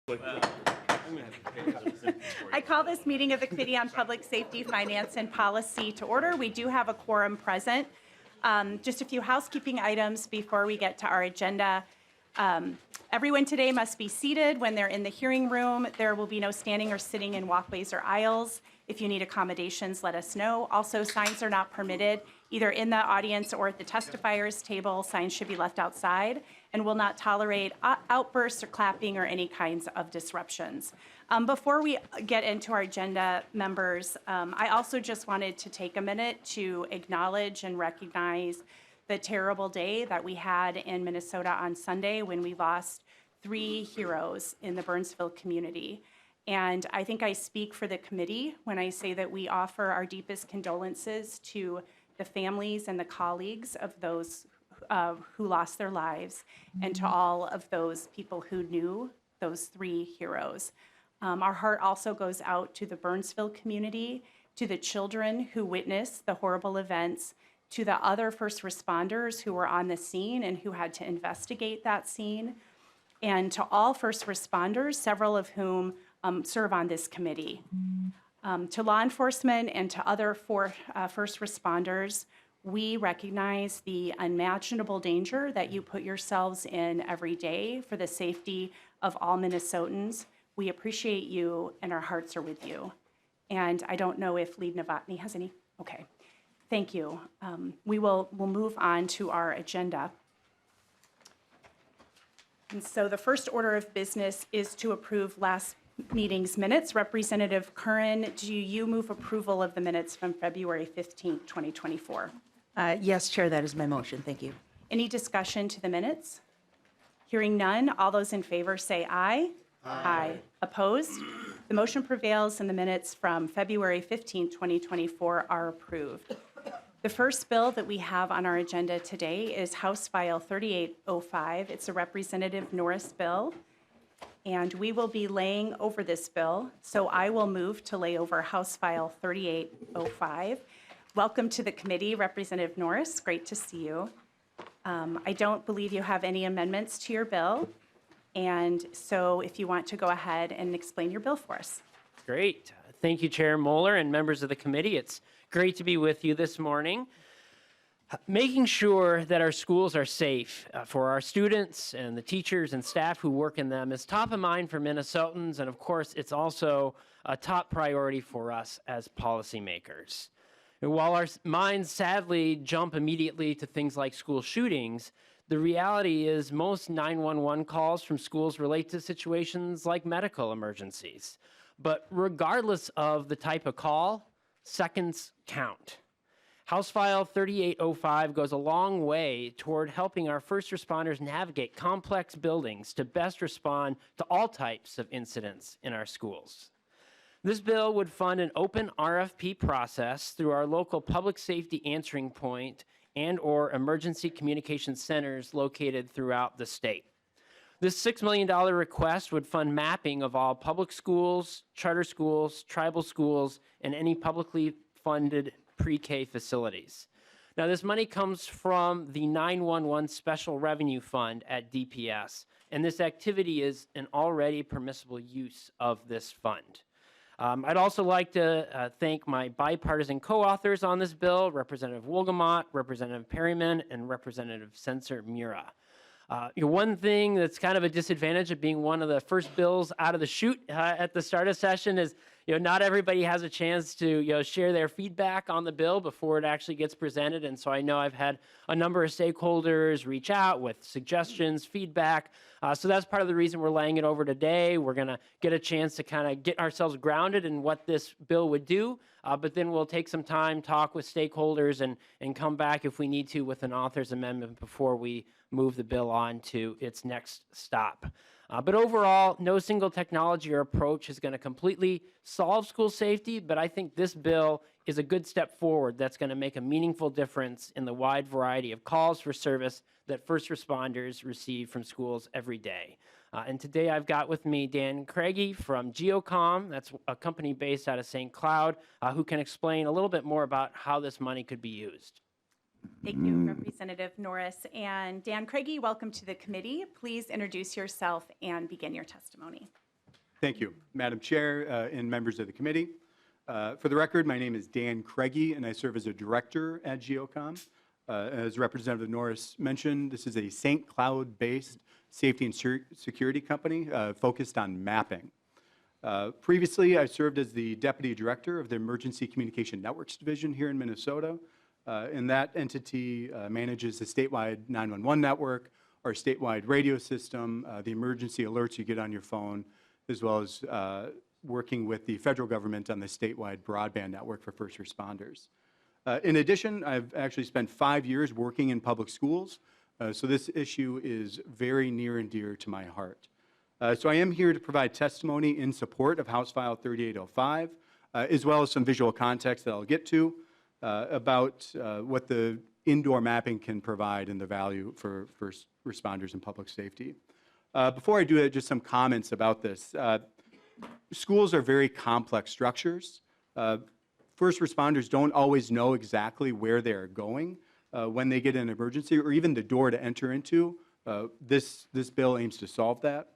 I call this meeting of the Committee on Public Safety, Finance, and Policy to order. We do have a quorum present. Just a few housekeeping items before we get to our agenda. Everyone today must be seated when they're in the hearing room. There will be no standing or sitting in walkways or aisles. If you need accommodations, let us know. Also, signs are not permitted either in the audience or at the testifiers table. Signs should be left outside, and will not tolerate outbursts or clapping or any kinds of disruptions. Before we get into our agenda, members, I also just wanted to take a minute to acknowledge and recognize the terrible day that we had in Minnesota on Sunday when we lost 3 heroes in the Burnsville community. And I think I speak for the committee when I say that we offer our deepest condolences to the families and the colleagues of those who lost their lives, and to all of those people who knew those 3 heroes. Our heart also goes out to the Burnsville community, to the children who witnessed the horrible events, to the other first responders who were on the scene and who had to investigate that scene, and to all first responders, several of whom serve on this committee. To law enforcement and to other first responders, we recognize the unimaginable danger that you put yourselves in every day for the safety of all Minnesotans. We appreciate you, and our hearts are with you. And I don't know if Lead Novotny has any. Okay, thank you. We'll move on to our agenda. And so the first order of business is to approve last meeting's minutes. Representative Curran, do you move approval of the minutes from February 15th, 2024? Yes, Chair, that is my motion. Thank you. Any discussion to the minutes? Hearing none, all those in favor say aye. Aye. Opposed? The motion prevails and the minutes from February 15th, 2024 are approved. The first bill that we have on our agenda today is House File 3805. It's a Representative Norris bill, and we will be laying over this bill. So I will move to lay over House File 3805. Welcome to the committee, Representative Norris. Great to see you. I don't believe you have any amendments to your bill. And so if you want to go ahead and explain your bill for us. Great. Thank you, Chair Moeller and members of the committee. It's great to be with you this morning. Making sure that our schools are safe for our students and the teachers and staff who work in them is top of mind for Minnesotans. And of course, it's also a top priority for us as policymakers. And while our minds sadly jump immediately to things like school shootings, the reality is most 911 calls from schools relate to situations like medical emergencies. But regardless of the type of call, seconds count. House File 3805 goes a long way toward helping our first responders navigate complex buildings to best respond to all types of incidents in our schools. This bill would fund an open RFP process through our local public safety answering point and/or emergency communication centers located throughout the state. This $6 million request would fund mapping of all public schools, charter schools, tribal schools, and any publicly funded pre-K facilities. Now, this money comes from the 911 Special Revenue Fund at DPS, and this activity is an already permissible use of this fund. I'd also like to thank my bipartisan co-authors on this bill, Representative Wolgamott, Representative Perryman, and Representative Sensor-Mura. One thing that's kind of a disadvantage of being one of the first bills out of the chute at the start of session is, not everybody has a chance to, share their feedback on the bill before it actually gets presented. And so I know I've had a number of stakeholders reach out with suggestions, feedback. So that's part of the reason we're laying it over today. We're going to get a chance to kind of get ourselves grounded in what this bill would do. But then we'll take some time, talk with stakeholders, and come back if we need to with an author's amendment before we move the bill on to its next stop. But overall, no single technology or approach is going to completely solve school safety, but I think this bill is a good step forward that's going to make a meaningful difference in the wide variety of calls for service that first responders receive from schools every day. And today I've got with me Dan Craigie from Geocom, that's a company based out of St. Cloud, who can explain a little bit more about how this money could be used. Thank you, Representative Norris. And Dan Craigie, welcome to the committee. Please introduce yourself and begin your testimony. Thank you, Madam Chair and members of the committee. For the record, my name is Dan Craigie, and I serve as a director at Geocom. As Representative Norris mentioned, this is a St. Cloud-based safety and security company focused on mapping. Previously, I served as the deputy director of the Emergency Communication Networks Division here in Minnesota, and that entity manages the statewide 911 network, our statewide radio system, the emergency alerts you get on your phone, as well as working with the federal government on the statewide broadband network for first responders. In addition, I've actually spent 5 years working in public schools, so this issue is very near and dear to my heart. So I am here to provide testimony in support of House File 3805, as well as some visual context that I'll get to about what the indoor mapping can provide and the value for first responders and public safety. Before I do that, just some comments about this. Schools are very complex structures. First responders don't always know exactly where they're going when they get an emergency or even the door to enter into. This bill aims to solve that.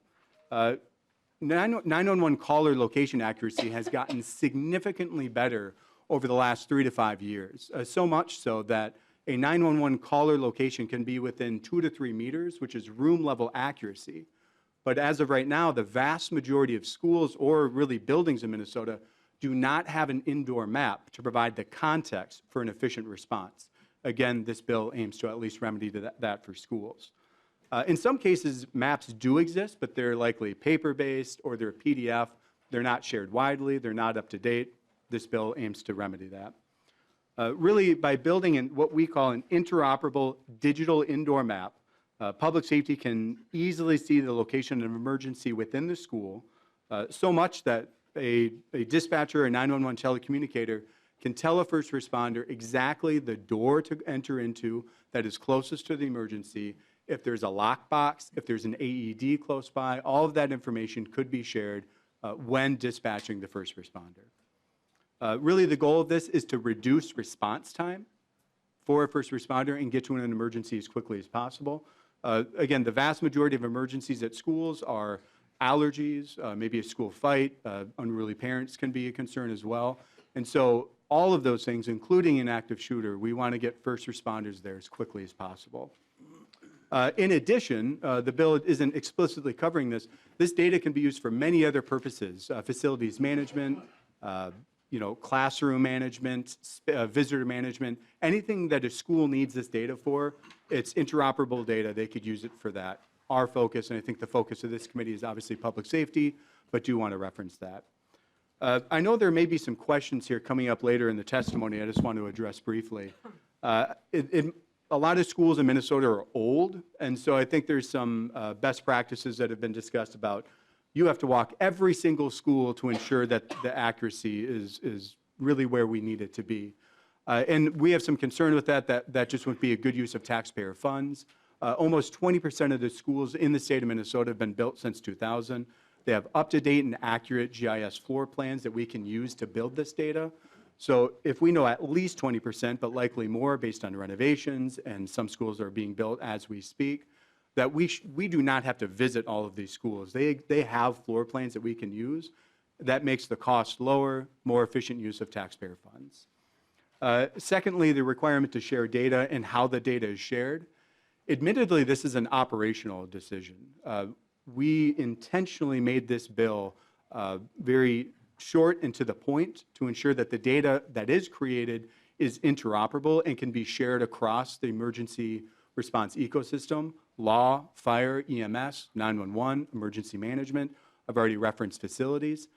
911 caller location accuracy has gotten significantly better over the last 3 to 5 years, so much so that a 911 caller location can be within 2 to 3 meters, which is room level accuracy. But as of right now, the vast majority of schools or really buildings in Minnesota do not have an indoor map to provide the context for an efficient response. Again, this bill aims to at least remedy that for schools. In some cases, maps do exist, but they're likely paper-based or they're PDF. They're not shared widely. They're not up to date. This bill aims to remedy that. Really, by building what we call an interoperable digital indoor map, public safety can easily see the location of an emergency within the school, so much that a dispatcher or 911 telecommunicator can tell a first responder exactly the door to enter into that is closest to the emergency. If there's a lockbox, if there's an AED close by, all of that information could be shared when dispatching the first responder. Really, the goal of this is to reduce response time for a first responder and get to an emergency as quickly as possible. Again, the vast majority of emergencies at schools are allergies, maybe a school fight, unruly parents can be a concern as well. And so all of those things, including an active shooter, we want to get first responders there as quickly as possible. In addition, the bill isn't explicitly covering this. This data can be used for many other purposes, facilities management, classroom management, visitor management, anything that a school needs this data for, it's interoperable data. They could use it for that. Our focus, and I think the focus of this committee is obviously public safety, but do want to reference that. I know there may be some questions here coming up later in the testimony I just want to address briefly. A lot of schools in Minnesota are old, and so I think there's some best practices that have been discussed about you have to walk every single school to ensure that the accuracy is really where we need it to be. And we have some concern with that just wouldn't be a good use of taxpayer funds. Almost 20% of the schools in the state of Minnesota have been built since 2000. They have up-to-date and accurate GIS floor plans that we can use to build this data. So if we know at least 20%, but likely more based on renovations, and some schools are being built as we speak, that we do not have to visit all of these schools. They have floor plans that we can use. That makes the cost lower, more efficient use of taxpayer funds. Secondly, the requirement to share data and how the data is shared. Admittedly, this is an operational decision. We intentionally made this bill very short and to the point to ensure that the data that is created is interoperable and can be shared across the emergency response ecosystem, law, fire, EMS, 911, emergency management. I've already referenced facilities.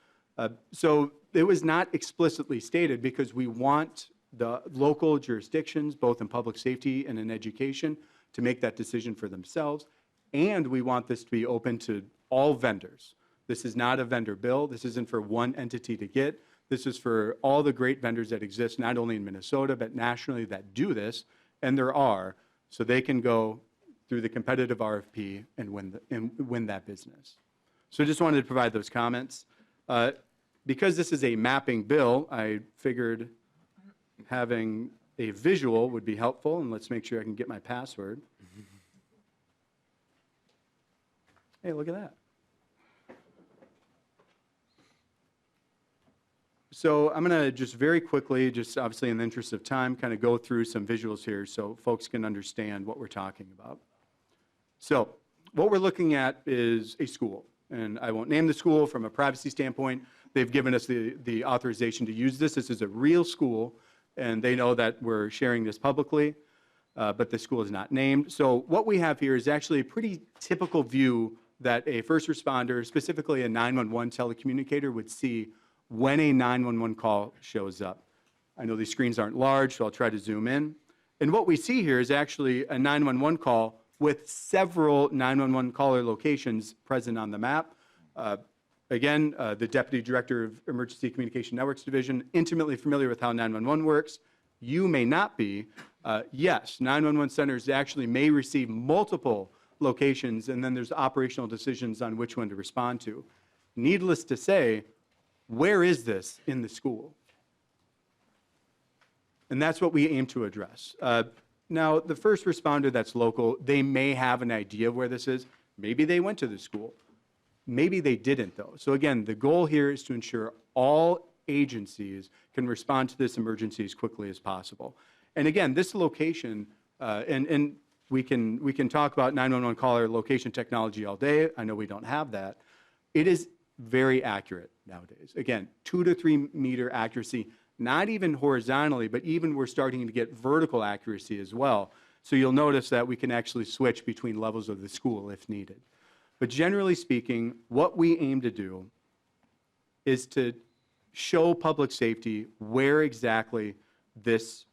So it was not explicitly stated because we want the local jurisdictions, both in public safety and in education, to make that decision for themselves. And we want this to be open to all vendors. This is not a vendor bill. This isn't for one entity to get. This is for all the great vendors that exist, not only in Minnesota, but nationally that do this, and there are, so they can go through the competitive RFP and win that business. So I just wanted to provide those comments. Because this is a mapping bill, I figured having a visual would be helpful, and let's make sure I can get my password. Hey, look at that. So I'm going to just very quickly, just obviously in the interest of time, kind of go through some visuals here so folks can understand what we're talking about. So what we're looking at is a school, and I won't name the school from a privacy standpoint. They've given us the authorization to use this. This is a real school, and they know that we're sharing this publicly, but the school is not named. So what we have here is actually a pretty typical view that a first responder, specifically a 911 telecommunicator, would see when a 911 call shows up. I know these screens aren't large, so I'll try to zoom in. And what we see here is actually a 911 call with several 911 caller locations present on the map. Again, the Deputy Director of Emergency Communication Networks Division, intimately familiar with how 911 works. You may not be. Yes, 911 centers actually may receive multiple locations, and then there's operational decisions on which one to respond to. Needless to say, where is this in the school? And that's what we aim to address. Now, the first responder that's local, they may have an idea of where this is. Maybe they went to the school. Maybe they didn't, though. So again, the goal here is to ensure all agencies can respond to this emergency as quickly as possible. And again, this location, and we can talk about 911 caller location technology all day. I know we don't have that. It is very accurate nowadays. Again, 2 to 3 meter accuracy, not even horizontally, but even we're starting to get vertical accuracy as well. So you'll notice that we can actually switch between levels of the school if needed. But generally speaking, what we aim to do is to show public safety where exactly this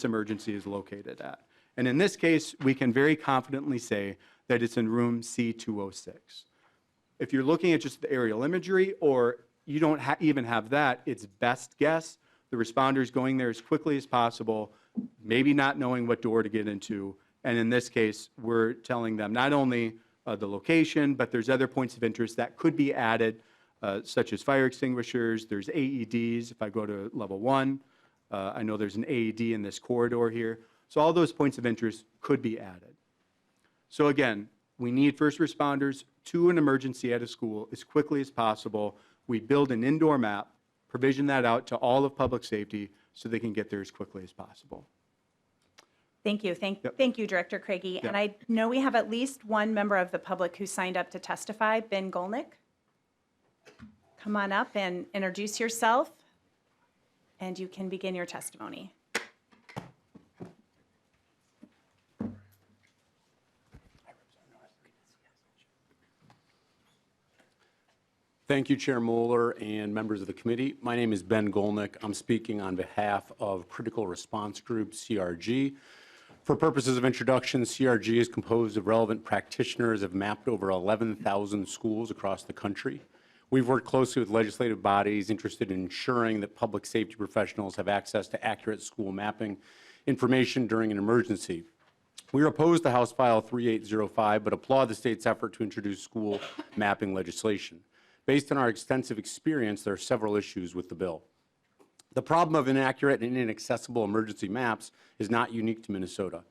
emergency is located at. And in this case, we can very confidently say that it's in room C206. If you're looking at just the aerial imagery, or you don't even have that, it's best guess the responders going there as quickly as possible, maybe not knowing what door to get into. And in this case, we're telling them not only the location, but there's other points of interest that could be added, such as fire extinguishers. There's AEDs. If I go to level 1, I know there's an AED in this corridor here. So all those points of interest could be added. So again, we need first responders to an emergency at a school as quickly as possible. We build an indoor map, provision that out to all of public safety so they can get there as quickly as possible. Thank you. Thank you, Director Craigie. And I know we have at least one member of the public who signed up to testify, Ben Golnick. Come on up and introduce yourself, and you can begin your testimony. Thank you, Chair Moeller and members of the committee. My name is Ben Golnick. I'm speaking on behalf of Critical Response Group, CRG. For purposes of introduction, CRG is composed of relevant practitioners have mapped over 11,000 schools across the country. We've worked closely with legislative bodies interested in ensuring that public safety professionals have access to accurate school mapping information during an emergency. We are opposed to House File 3805, but applaud the state's effort to introduce school mapping legislation. Based on our extensive experience, there are several issues with the bill. The problem of inaccurate and inaccessible emergency maps is not unique to Minnesota.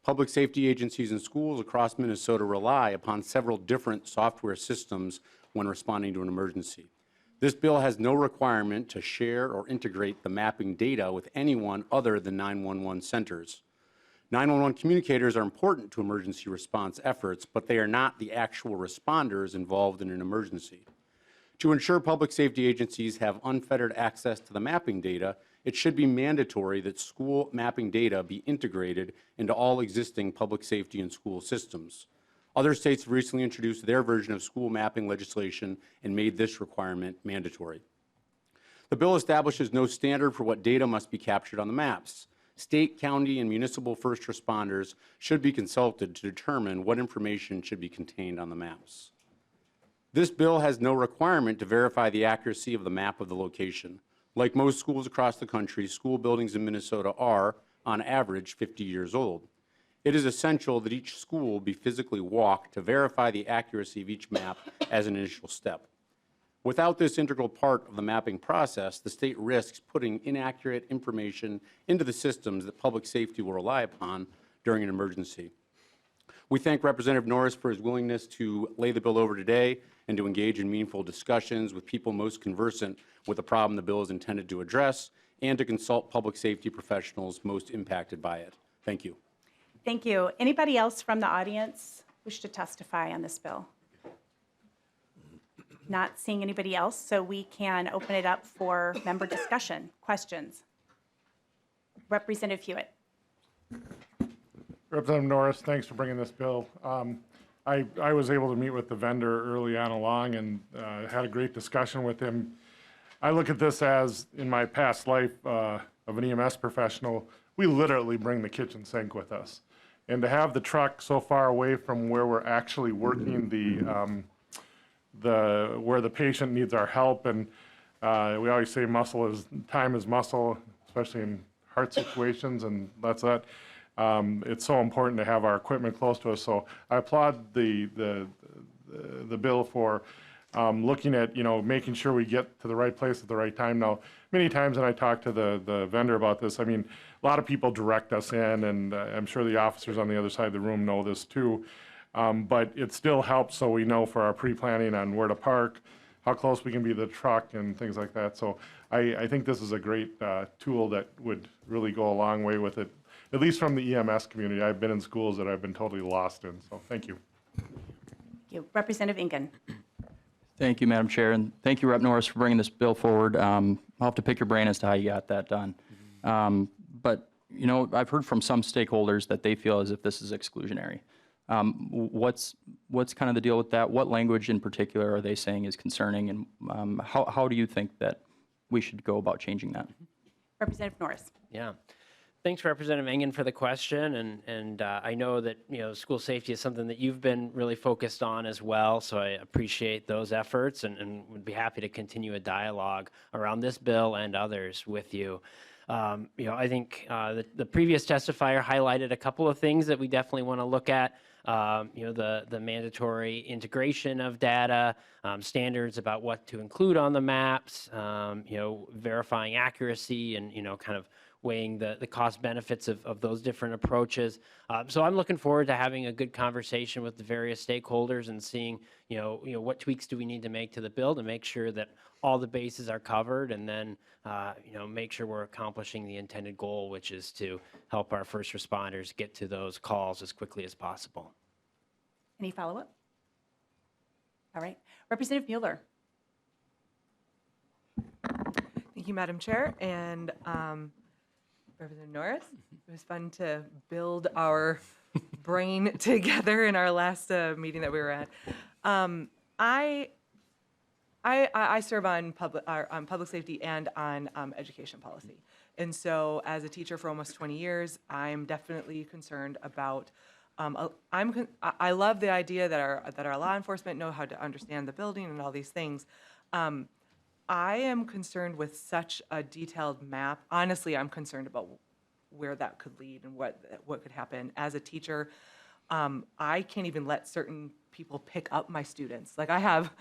Public safety agencies and schools across Minnesota rely upon several different software systems when responding to an emergency. This bill has no requirement to share or integrate the mapping data with anyone other than 911 centers. 911 communicators are important to emergency response efforts, but they are not the actual responders involved in an emergency. To ensure public safety agencies have unfettered access to the mapping data, it should be mandatory that school mapping data be integrated into all existing public safety and school systems. Other states have recently introduced their version of school mapping legislation and made this requirement mandatory. The bill establishes no standard for what data must be captured on the maps. State, county, and municipal first responders should be consulted to determine what information should be contained on the maps. This bill has no requirement to verify the accuracy of the map of the location. Like most schools across the country, school buildings in Minnesota are, on average, 50 years old. It is essential that each school be physically walked to verify the accuracy of each map as an initial step. Without this integral part of the mapping process, the state risks putting inaccurate information into the systems that public safety will rely upon during an emergency. We thank Representative Norris for his willingness to lay the bill over today and to engage in meaningful discussions with people most conversant with the problem the bill is intended to address and to consult public safety professionals most impacted by it. Thank you. Thank you. Anybody else from the audience wish to testify on this bill? Not seeing anybody else, so we can open it up for member discussion. Questions? Representative Huot. Representative Norris, thanks for bringing this bill. I was able to meet with the vendor early on along and had a great discussion with him. I look at this as, in my past life of an EMS professional, we literally bring the kitchen sink with us. And to have the truck so far away from where we're actually working where the patient needs our help, and we always say time is muscle, especially in heart situations, and that's that. It's so important to have our equipment close to us. So I applaud the bill for looking at, making sure we get to the right place at the right time. Now, many times when I talk to the vendor about this, I mean, a lot of people direct us in, and I'm sure the officers on the other side of the room know this too. But it still helps so we know for our pre-planning on where to park, how close we can be to the truck and things like that. So I think this is a great tool that would really go a long way with it, at least from the EMS community. I've been in schools that I've been totally lost in, so thank you. Thank you. Representative Ingen. Thank you, Madam Chair, and thank you, Rep. Norris, for bringing this bill forward. I'll have to pick your brain as to how you got that done. But, I've heard from some stakeholders that they feel as if this is exclusionary. What's kind of the deal with that? What language in particular are they saying is concerning, and how do you think that we should go about changing that? Representative Norris. Yeah. Thanks, Representative Engen, for the question, and I know that school safety is something that you've been really focused on as well. So I appreciate those efforts, and would be happy to continue a dialogue around this bill and others with you. I think the previous testifier highlighted a couple of things that we definitely want to look at. The mandatory integration of data, standards about what to include on the maps, verifying accuracy, and kind of weighing the cost benefits of those different approaches. So I'm looking forward to having a good conversation with the various stakeholders and seeing, what tweaks do we need to make to the bill to make sure that all the bases are covered, and then, make sure we're accomplishing the intended goal, which is to help our first responders get to those calls as quickly as possible. Any follow-up? All right. Representative Mueller. Thank you, Madam Chair, and Representative Norris. It was fun to build our brain together in our last meeting that we were at. I serve on public safety and on education policy, and so as a teacher for almost 20 years, I'm definitely concerned about. I love the idea that our law enforcement know how to understand the building and all these things. I am concerned with such a detailed map. Honestly, I'm concerned about where that could lead and what could happen. As a teacher, I can't even let certain people pick up my students. Like I have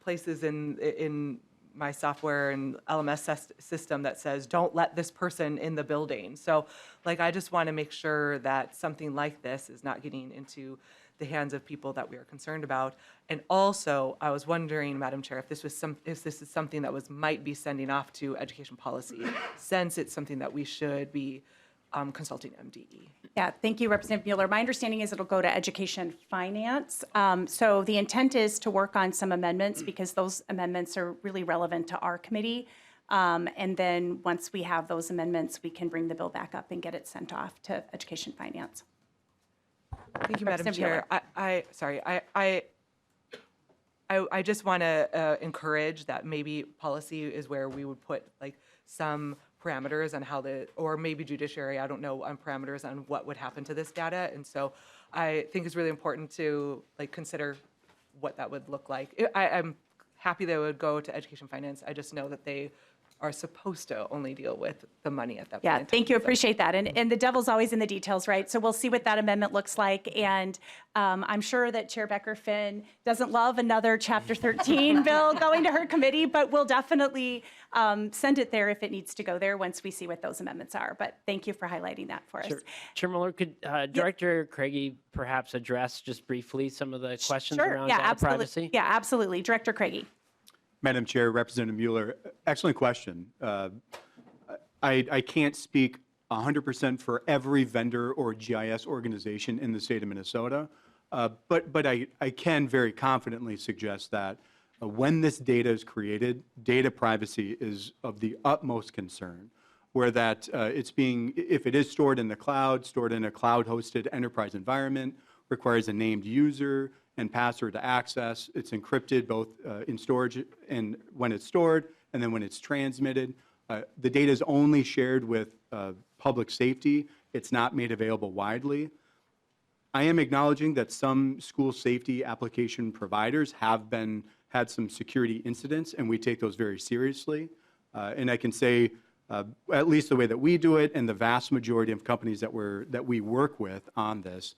places in my software and LMS system that says, don't let this person in the building. So I just want to make sure that something like this is not getting into the hands of people that we are concerned about. And also, I was wondering, Madam Chair, if this is something that might be sending off to education policy, since it's something that we should be consulting MDE. Yeah, thank you, Representative Mueller. My understanding is it'll go to education finance. So the intent is to work on some amendments because those amendments are really relevant to our committee. And then once we have those amendments, we can bring the bill back up and get it sent off to education finance. Thank you, Madam Representative Chair. I just want to encourage that maybe policy is where we would put some parameters on how or maybe judiciary, I don't know, on parameters on what would happen to this data. And so I think it's really important to consider what that would look like. I'm happy that it would go to education finance. I just know that they are supposed to only deal with the money at that point. Yeah, in time. thank you. So- Appreciate that. And the devil's always in the details, right? So we'll see what that amendment looks like. And I'm sure that Chair Becker-Finn doesn't love another Chapter 13 bill going to her committee, but we'll definitely send it there if it needs to go there once we see what those amendments are. But thank you for highlighting that for us. Sure. Chair Mueller, could Director Craigie perhaps address just briefly some of the questions Sure. around Yeah, data absolutely. privacy? Yeah, absolutely. Director Craigie. Madam Chair, Representative Mueller, excellent question. I can't speak 100% for every vendor or GIS organization in the state of Minnesota, but I can very confidently suggest that when this data is created, data privacy is of the utmost concern, where that it's being, if it is stored in the cloud, stored in a cloud-hosted enterprise environment, requires a named user and password to access. It's encrypted both in storage and when it's stored, and then when it's transmitted. The data is only shared with public safety. It's not made available widely. I am acknowledging that some school safety application providers have had some security incidents, and we take those very seriously. And I can say, at least the way that we do it, and the vast majority of companies that we work with on this,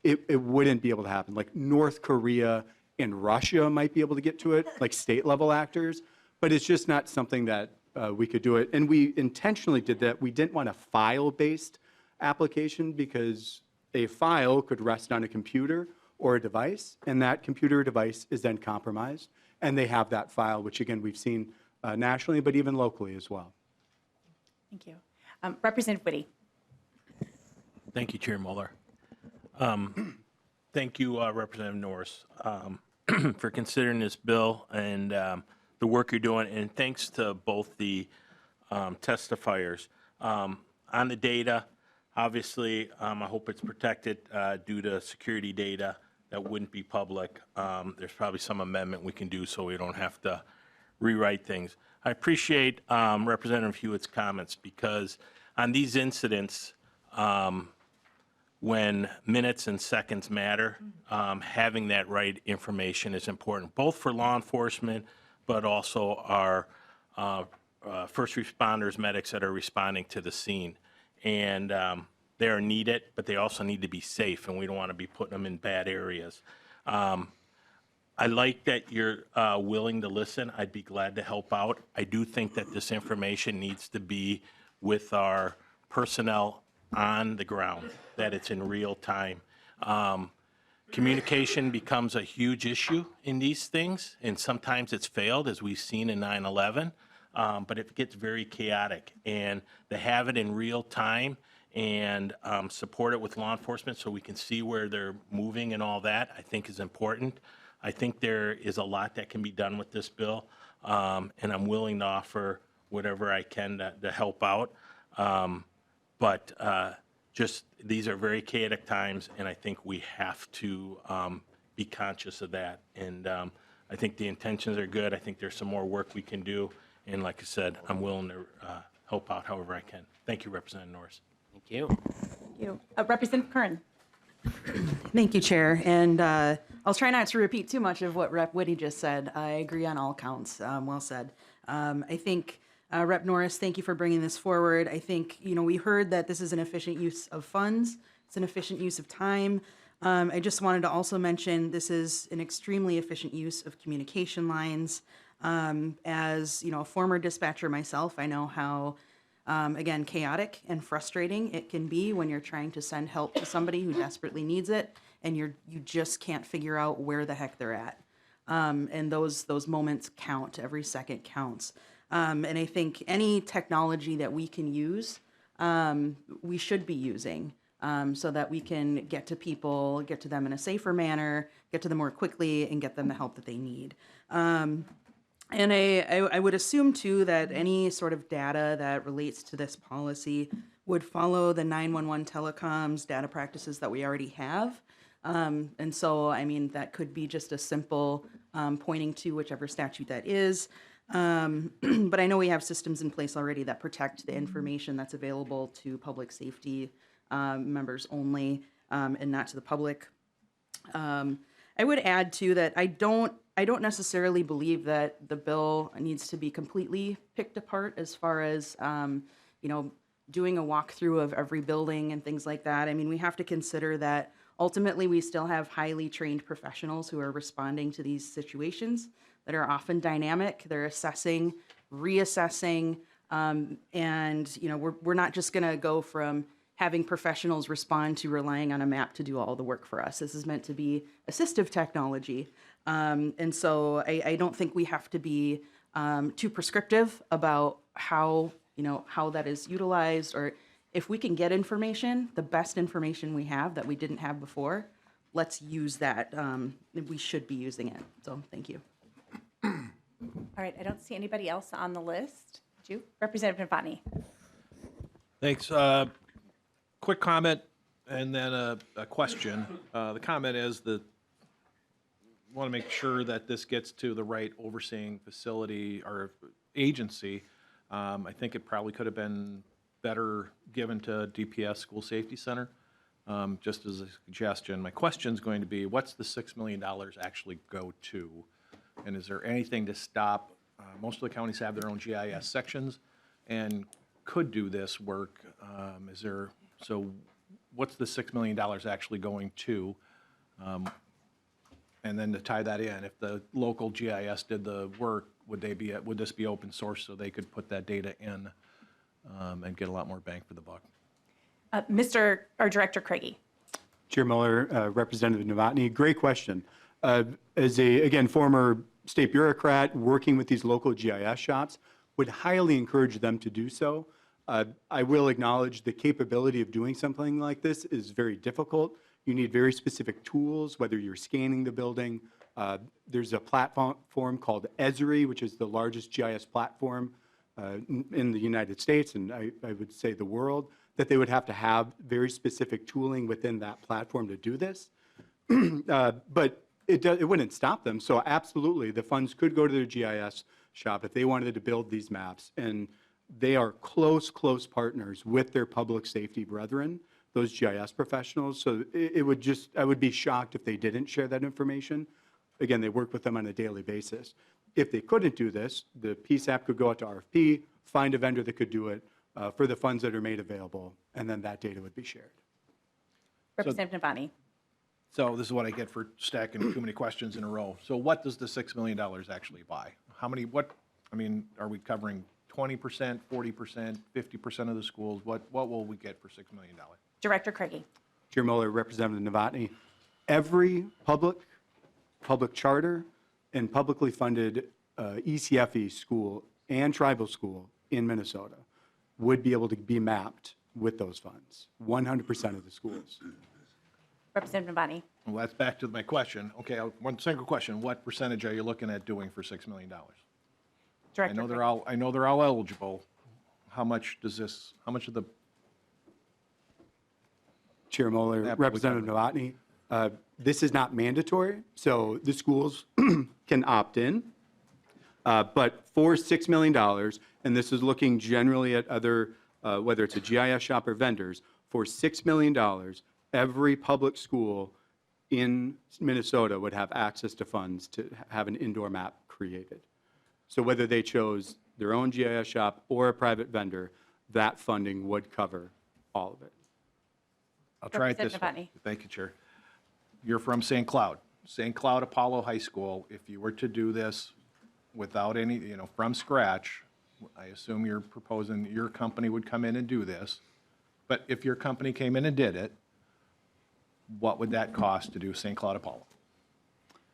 it wouldn't be able to happen. Like North Korea and Russia might be able to get to it, like state-level actors, but it's just not something that we could do it. And we intentionally did that. We didn't want a file-based application because a file could rest on a computer or a device, and that computer or device is then compromised, and they have that file, which again, we've seen nationally, but even locally as well. Thank you. Representative Whitty. Thank you, Chair Mueller. Thank you, Representative Norris, for considering this bill and the work you're doing, and thanks to both the testifiers. On the data, obviously, I hope it's protected due to security data that wouldn't be public. There's probably some amendment we can do so we don't have to rewrite things. I appreciate Representative Huot's comments because on these incidents, when minutes and seconds matter, having that right information is important, both for law enforcement, but also our first responders, medics that are responding to the scene. And they are needed, but they also need to be safe, and we don't want to be putting them in bad areas. I like that you're willing to listen. I'd be glad to help out. I do think that this information needs to be with our personnel on the ground, that it's in real time. Communication becomes a huge issue in these things, and sometimes it's failed, as we've seen in 9/11, but it gets very chaotic. And to have it in real time and support it with law enforcement so we can see where they're moving and all that, I think is important. I think there is a lot that can be done with this bill, and I'm willing to offer whatever I can to help out. But just these are very chaotic times, and I think we have to be conscious of that. And I think the intentions are good. I think there's some more work we can do. And like I said, I'm willing to help out however I can. Thank you, Representative Norris. Thank you. Thank you. Representative Curran. Thank you, Chair. And I'll try not to repeat too much of what Rep. Whitty just said. I agree on all counts. Well said. I think, Rep. Norris, thank you for bringing this forward. I think, we heard that this is an efficient use of funds. It's an efficient use of time. I just wanted to also mention this is an extremely efficient use of communication lines. As, a former dispatcher myself, I know how again, chaotic and frustrating it can be when you're trying to send help to somebody who desperately needs it, and you just can't figure out where the heck they're at. And those moments count. Every second counts. And I think any technology that we can use, we should be using, so that we can get to people, get to them in a safer manner, get to them more quickly, and get them the help that they need. And I would assume, too, that any sort of data that relates to this policy would follow the 911 telecoms data practices that we already have. And so, that could be just a simple pointing to whichever statute that is. But I know we have systems in place already that protect the information that's available to public safety members only, and not to the public. I would add, too, that I don't I don't necessarily believe that the bill needs to be completely picked apart as far as, doing a walkthrough of every building and things like that. I mean, we have to consider that ultimately we still have highly trained professionals who are responding to these situations that are often dynamic. They're assessing, reassessing, and, we're not just going to go from having professionals respond to relying on a map to do all the work for us. This is meant to be assistive technology. And so I don't think we have to be too prescriptive about how that is utilized, or if we can get information, the best information we have that we didn't have before, let's use that. We should be using it. So thank you. All right, I don't see anybody else on the list. Do you? Representative Novotny. Thanks. Quick comment and then a question. The comment is that want to make sure that this gets to the right overseeing facility or agency. I think it probably could have been better given to DPS School Safety Center, just as a suggestion. My question is going to be, what's the $6 million actually go to? And is there anything to stop? Most of the counties have their own GIS sections and could do this work. So what's the $6 million actually going to? And then to tie that in, if the local GIS did the work, would this be open source so they could put that data in and get a lot more bang for the buck? Director Craigie. Chair Mueller, Representative Novotny, great question. As again, former state bureaucrat working with these local GIS shops, would highly encourage them to do so. I will acknowledge the capability of doing something like this is very difficult. You need very specific tools, whether you're scanning the building. There's a platform called Esri, which is the largest GIS platform in the United States, and I would say the world, that they would have to have very specific tooling within that platform to do this. But it wouldn't stop them. So absolutely, the funds could go to their GIS shop if they wanted to build these maps. And they are close partners with their public safety brethren, those GIS professionals. So I would be shocked if they didn't share that information. Again, they work with them on a daily basis. If they couldn't do this, the PSAP could go out to RFP, find a vendor that could do it for the funds that are made available, and then that data would be shared. Representative Novotny. So this is what I get for stacking too many questions in a row. So what does the $6 million actually buy? Are we covering 20%, 40%, 50% of the schools? What will we get for $6 million? Director Craigie. Chair Mueller, Representative Novotny, every public charter and publicly funded ECFE school and tribal school in Minnesota would be able to be mapped with those funds, 100% of the schools. Representative Novotny. Well, that's back to my question. Okay, one single question. What percentage are you looking at doing for $6 million? Director I know they're all eligible. How much of the Chair Mueller, Representative Novotny, this is not mandatory, so the schools can opt in. But for $6 million, and this is looking generally at other, whether it's a GIS shop or vendors, for $6 million, every public school in Minnesota would have access to funds to have an indoor map created. So whether they chose their own GIS shop or a private vendor, that funding would cover all of it. I'll try it this way. Representative Novotny. Thank you, Chair. You're from St. Cloud. St. Cloud Apollo High School, if you were to do this without any, from scratch, I assume you're proposing your company would come in and do this. But if your company came in and did it, what would that cost to do St. Cloud Apollo?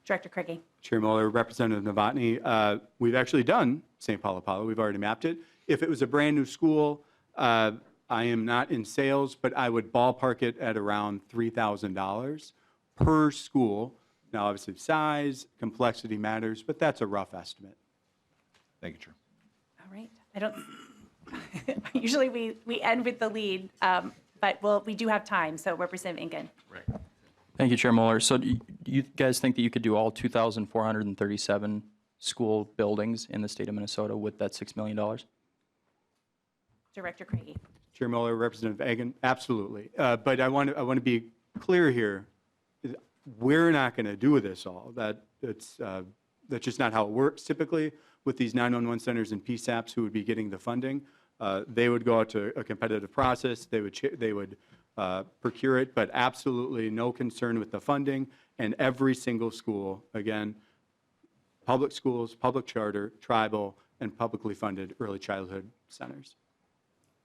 Director Craigie. Chair Mueller, Representative Novotny, we've actually done St. Paul Apollo. We've already mapped it. If it was a brand-new school, I am not in sales, but I would ballpark it at around $3,000 per school. Now, obviously, size, complexity matters, but that's a rough estimate. Thank you, Chair. All right. Usually we end with the lead, but we do have time, so Representative Ingan. Right. Thank you, Chair Mueller. So do you guys think that you could do all 2,437 school buildings in the state of Minnesota with that $6 million? Director Craigie. Chair Mueller, Representative Egan, absolutely. But I want to be clear here. We're not going to do this all. That's just not how it works typically with these 911 centers and PSAPs who would be getting the funding. They would go out to a competitive process. They would procure it, but absolutely no concern with the funding. And every single school, again, public schools, public charter, tribal, and publicly funded early childhood centers.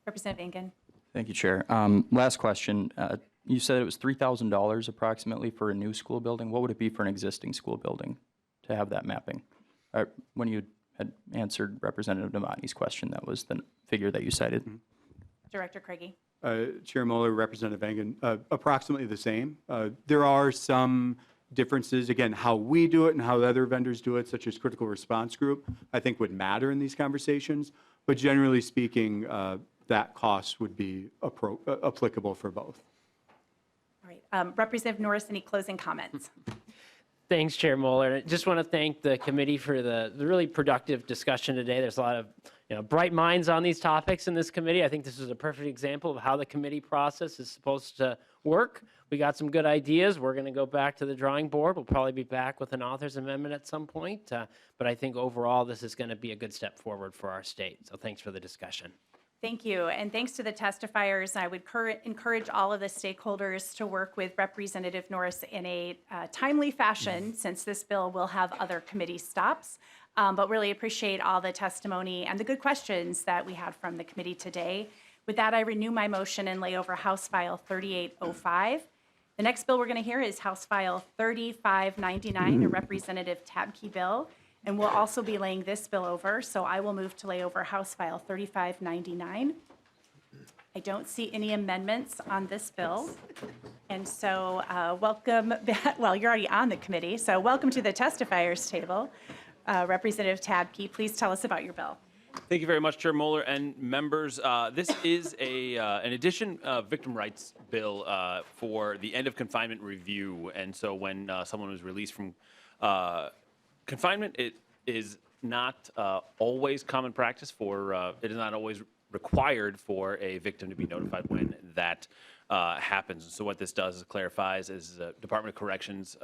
Representative Engen. Thank you, Chair. Last question. You said it was $3,000 approximately for a new school building. What would it be for an existing school building to have that mapping? When you had answered Representative Novotny's question, that was the figure that you cited. Director Craigie. Chair Mueller, Representative Engen, approximately the same. There are some differences, again, how we do it and how other vendors do it, such as critical response group, I think would matter in these conversations. But generally speaking, that cost would be applicable for both. All right. Representative Norris, any closing comments? Thanks, Chair Mueller. I just want to thank the committee for the really productive discussion today. There's a lot of bright minds on these topics in this committee. I think this is a perfect example of how the committee process is supposed to work. We got some good ideas. We're going to go back to the drawing board. We'll probably be back with an author's amendment at some point. But I think overall this is going to be a good step forward for our state. So thanks for the discussion. Thank you, and thanks to the testifiers. I would encourage all of the stakeholders to work with Representative Norris in a timely fashion, since this bill will have other committee stops. But really appreciate all the testimony and the good questions that we had from the committee today. With that, I renew my motion and lay over House File 3805. The next bill we're going to hear is House File 3599, a Representative Tabke bill. And we'll also be laying this bill over, so I will move to lay over House File 3599. I don't see any amendments on this bill. And so welcome, well, you're already on the committee, so welcome to the testifiers table. Representative Tabke, please tell us about your bill. Thank you very much, Chair Mueller and members. This is an addition victim rights bill for the end of confinement review. And so when someone was released from confinement, it is not always common practice for, it is not always required for a victim to be notified when that happens. So what this does is clarifies is the Department of Corrections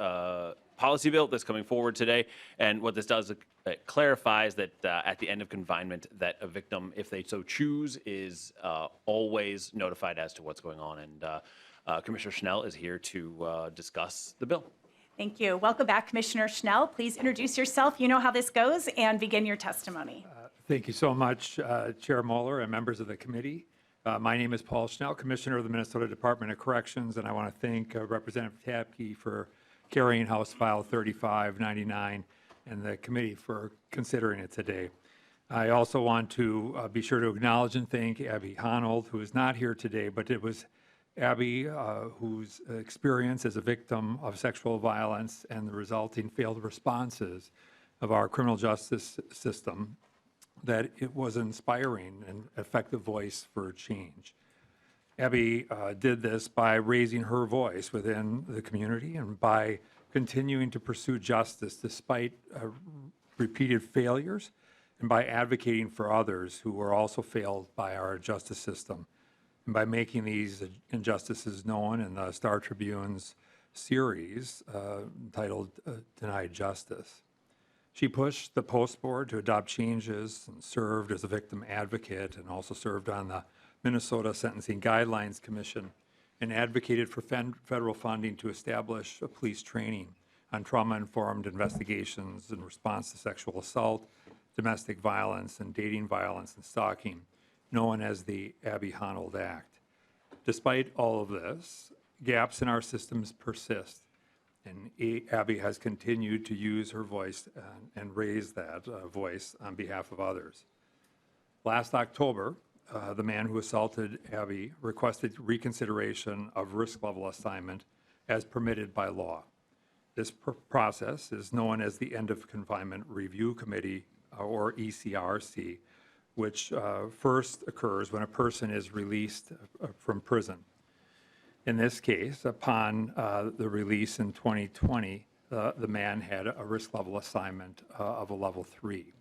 policy bill that's coming forward today. And what this does, it clarifies that at the end of confinement, that a victim, if they so choose, is always notified as to what's going on. And Commissioner Schnell is here to discuss the bill. Thank you. Welcome back, Commissioner Schnell. Please introduce yourself. You know how this goes, and begin your testimony. Thank you so much, Chair Mueller and members of the committee. My name is Paul Schnell, Commissioner of the Minnesota Department of Corrections, and I want to thank Representative Tabke for carrying House File 3599 and the committee for considering it today. I also want to be sure to acknowledge and thank Abby Honold, who is not here today, but it was Abby, whose experience as a victim of sexual violence and the resulting failed responses of our criminal justice system, that it was inspiring and effective voice for change. Abby did this by raising her voice within the community and by continuing to pursue justice despite repeated failures, and by advocating for others who were also failed by our justice system, and by making these injustices known in the Star Tribune's series entitled Denied Justice. She pushed the Post Board to adopt changes and served as a victim advocate, and also served on the Minnesota Sentencing Guidelines Commission, and advocated for federal funding to establish a police training on trauma-informed investigations in response to sexual assault, domestic violence, and dating violence and stalking, known as the Abby Honold Act. Despite all of this, gaps in our systems persist, and Abby has continued to use her voice and raise that voice on behalf of others. Last October, the man who assaulted Abby requested reconsideration of risk level assignment as permitted by law. This process is known as the End of Confinement Review Committee, or ECRC, which first occurs when a person is released from prison. In this case, upon the release in 2020, the man had a risk level assignment of a level 3.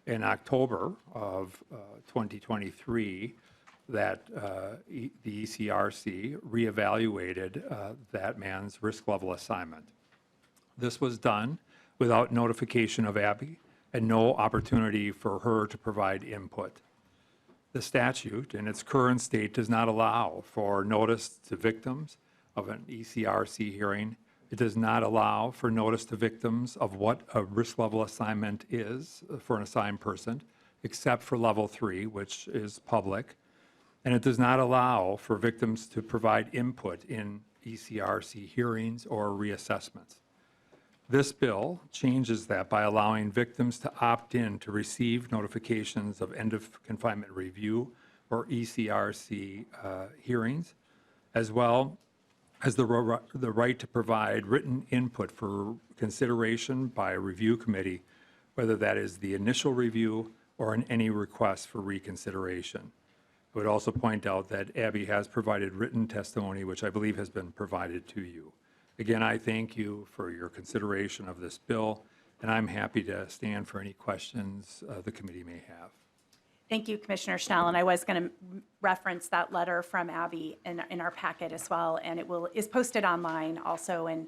In October of 2023, that the ECRC reevaluated that man's risk level assignment. This was done without notification of Abby and no opportunity for her to provide input. The statute in its current state does not allow for notice to victims of an ECRC hearing. It does not allow for notice to victims of what a risk level assignment is for an assigned person, except for level 3, which is public. And it does not allow for victims to provide input in ECRC hearings or reassessments. This bill changes that by allowing victims to opt in to receive notifications of end-of-confinement review or ECRC hearings, as well as the right to provide written input for consideration by a review committee, whether that is the initial review or in any request for reconsideration. I would also point out that Abby has provided written testimony, which I believe has been provided to you. Again, I thank you for your consideration of this bill, and I'm happy to stand for any questions the committee may have. Thank you, Commissioner Schnell, and I was going to reference that letter from Abby in our packet as well, and it is posted online also, and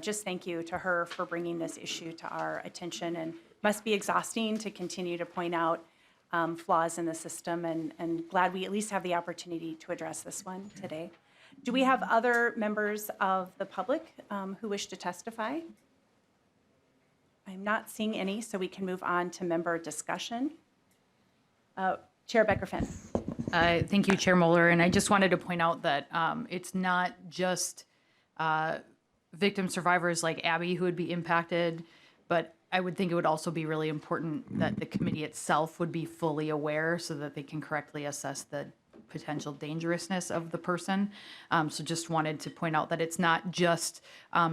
just thank you to her for bringing this issue to our attention, and must be exhausting to continue to point out flaws in the system, and glad we at least have the opportunity to address this one today. Do we have other members of the public who wish to testify? I'm not seeing any, so we can move on to member discussion. Chair Becker-Finn. Thank you, Chair Moeller. And I just wanted to point out that it's not just victim survivors like Abby who would be impacted, but I would think it would also be really important that the committee itself would be fully aware so that they can correctly assess the potential dangerousness of the person. So just wanted to point out that it's not just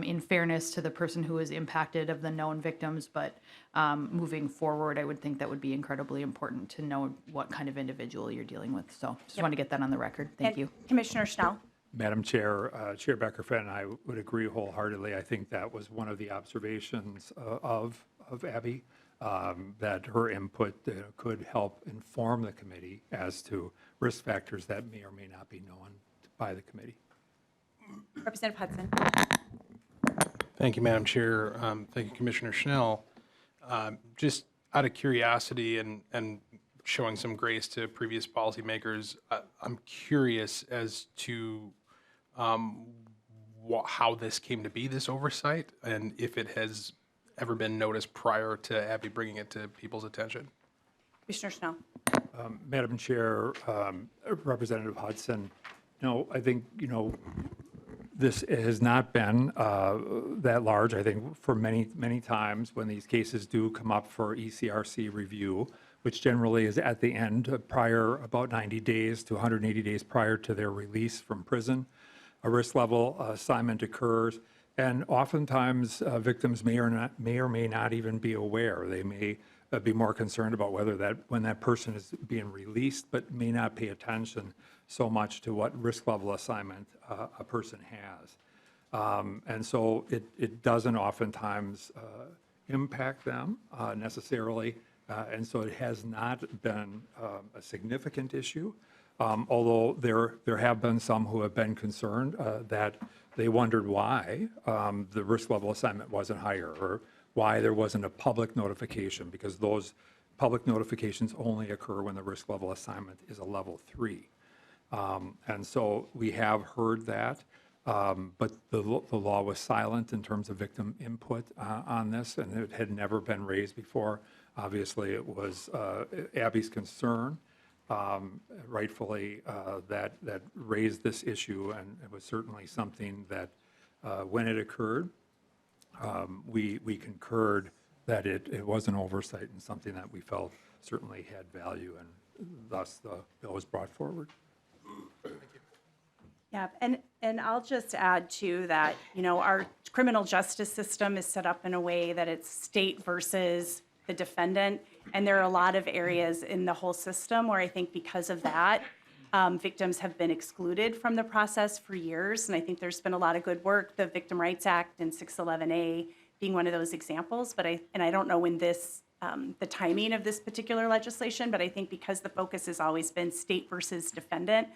in fairness to the person who is impacted of the known victims, but moving forward, I would think that would be incredibly important to know what kind of individual you're dealing with. So just want to get that on the record. Thank you. Commissioner Schnell. Madam Chair, Chair Becker-Finn and I would agree wholeheartedly. I think that was one of the observations of Abby, that her input could help inform the committee as to risk factors that may or may not be known by the committee. Representative Hudson. Thank you, Madam Chair. Thank you, Commissioner Schnell. Just out of curiosity and showing some grace to previous policymakers, I'm curious as to how this came to be, this oversight, and if it has ever been noticed prior to Abby bringing it to people's attention. Commissioner Schnell. Madam Chair, Representative Hudson, I think, this has not been that large. I think for many, many times when these cases do come up for ECRC review, which generally is at the end, prior about 90 days to 180 days prior to their release from prison, a risk level assignment occurs. And oftentimes victims may or may not even be aware. They may be more concerned about whether when that person is being released, but may not pay attention so much to what risk level assignment a person has. And so it doesn't oftentimes impact them necessarily. And so it has not been a significant issue, although there have been some who have been concerned that they wondered why the risk level assignment wasn't higher, or why there wasn't a public notification, because those public notifications only occur when the risk level assignment is a level 3. And so we have heard that, but the law was silent in terms of victim input on this, and it had never been raised before. Obviously, it was Abby's concern, rightfully, that raised this issue, and it was certainly something that, when it occurred, we concurred that it was an oversight and something that we felt certainly had value, and thus the bill was brought forward. Yeah, and I'll just add too that, our criminal justice system is set up in a way that it's state versus the defendant, and there are a lot of areas in the whole system where I think because of that, victims have been excluded from the process for years, and I think there's been a lot of good work, the Victim Rights Act and 611A being one of those examples, but I don't know when the timing of this particular legislation, but I think because the focus has always been state versus defendant,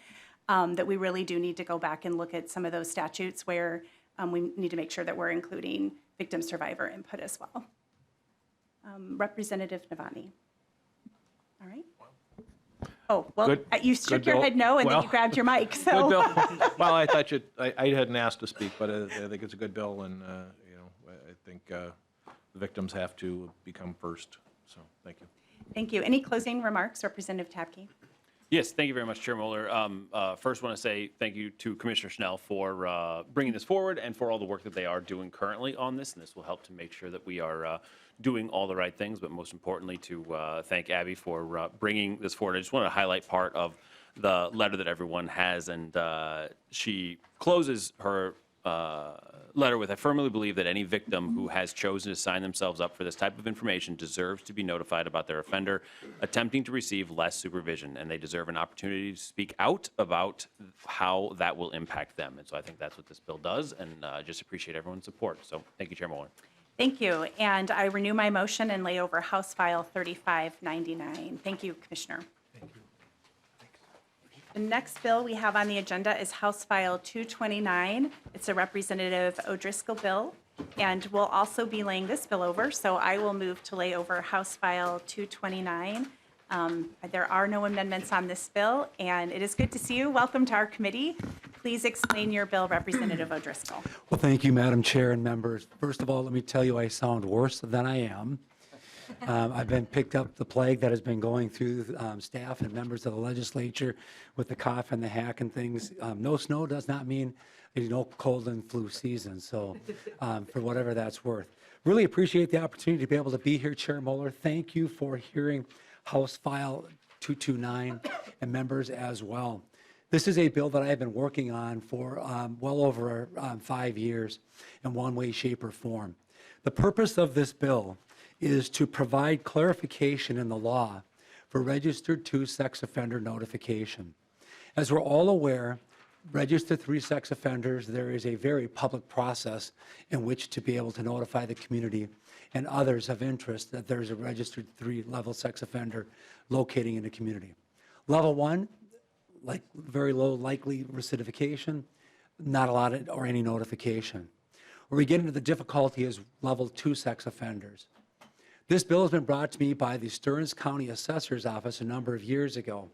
that we really do need to go back and look at some of those statutes where we need to make sure that we're including victim survivor input as well. Representative Navani. All right. Oh, well, Good- you shook good your bill. head no, and then you Well, grabbed your mic, Good so. bill. Well, I thought I hadn't asked to speak, but I think it's a good bill, and, I think the victims have to become first, so, thank you. Thank you. Any closing remarks, Representative Tabke? Yes, thank you very much, Chair Mueller. First, want to say thank you to Commissioner Schnell for bringing this forward and for all the work that they are doing currently on this. And this will help to make sure that we are doing all the right things, but most importantly, to thank Abby for bringing this forward. I just want to highlight part of the letter that everyone has, and she closes her letter with, I firmly believe that any victim who has chosen to sign themselves up for this type of information deserves to be notified about their offender attempting to receive less supervision, and they deserve an opportunity to speak out about how that will impact them. And so I think that's what this bill does, and just appreciate everyone's support. So thank you, Chair Mueller. Thank you. And I renew my motion and lay over House File 3599. Thank you, Commissioner. The next bill we have on the agenda is House File 229. It's a Representative O'Driscoll bill, and we'll also be laying this bill over, so I will move to lay over House File 229. There are no amendments on this bill, and it is good to see you. Welcome to our committee. Please explain your bill, Representative O'Driscoll. Well, thank you, Madam Chair and members. First of all, let me tell you, I sound worse than I am. I've been picked up the plague that has been going through staff and members of the legislature with the cough and the hack and things. No snow does not mean cold and flu season, so for whatever that's worth. Really appreciate the opportunity to be able to be here, Chair Mueller. Thank you for hearing House File 229 and members as well. This is a bill that I have been working on for well over 5 years in one way, shape, or form. The purpose of this bill is to provide clarification in the law for registered two-sex offender notification. As we're all aware, registered three-sex offenders, there is a very public process in which to be able to notify the community and others of interest that there's a registered three-level sex offender locating in the community. Level one, like very low likely recidification, not a lot of, or any notification. Where we get into the difficulty is level two sex offenders. This bill has been brought to me by the Stearns County Assessor's Office a number of years ago.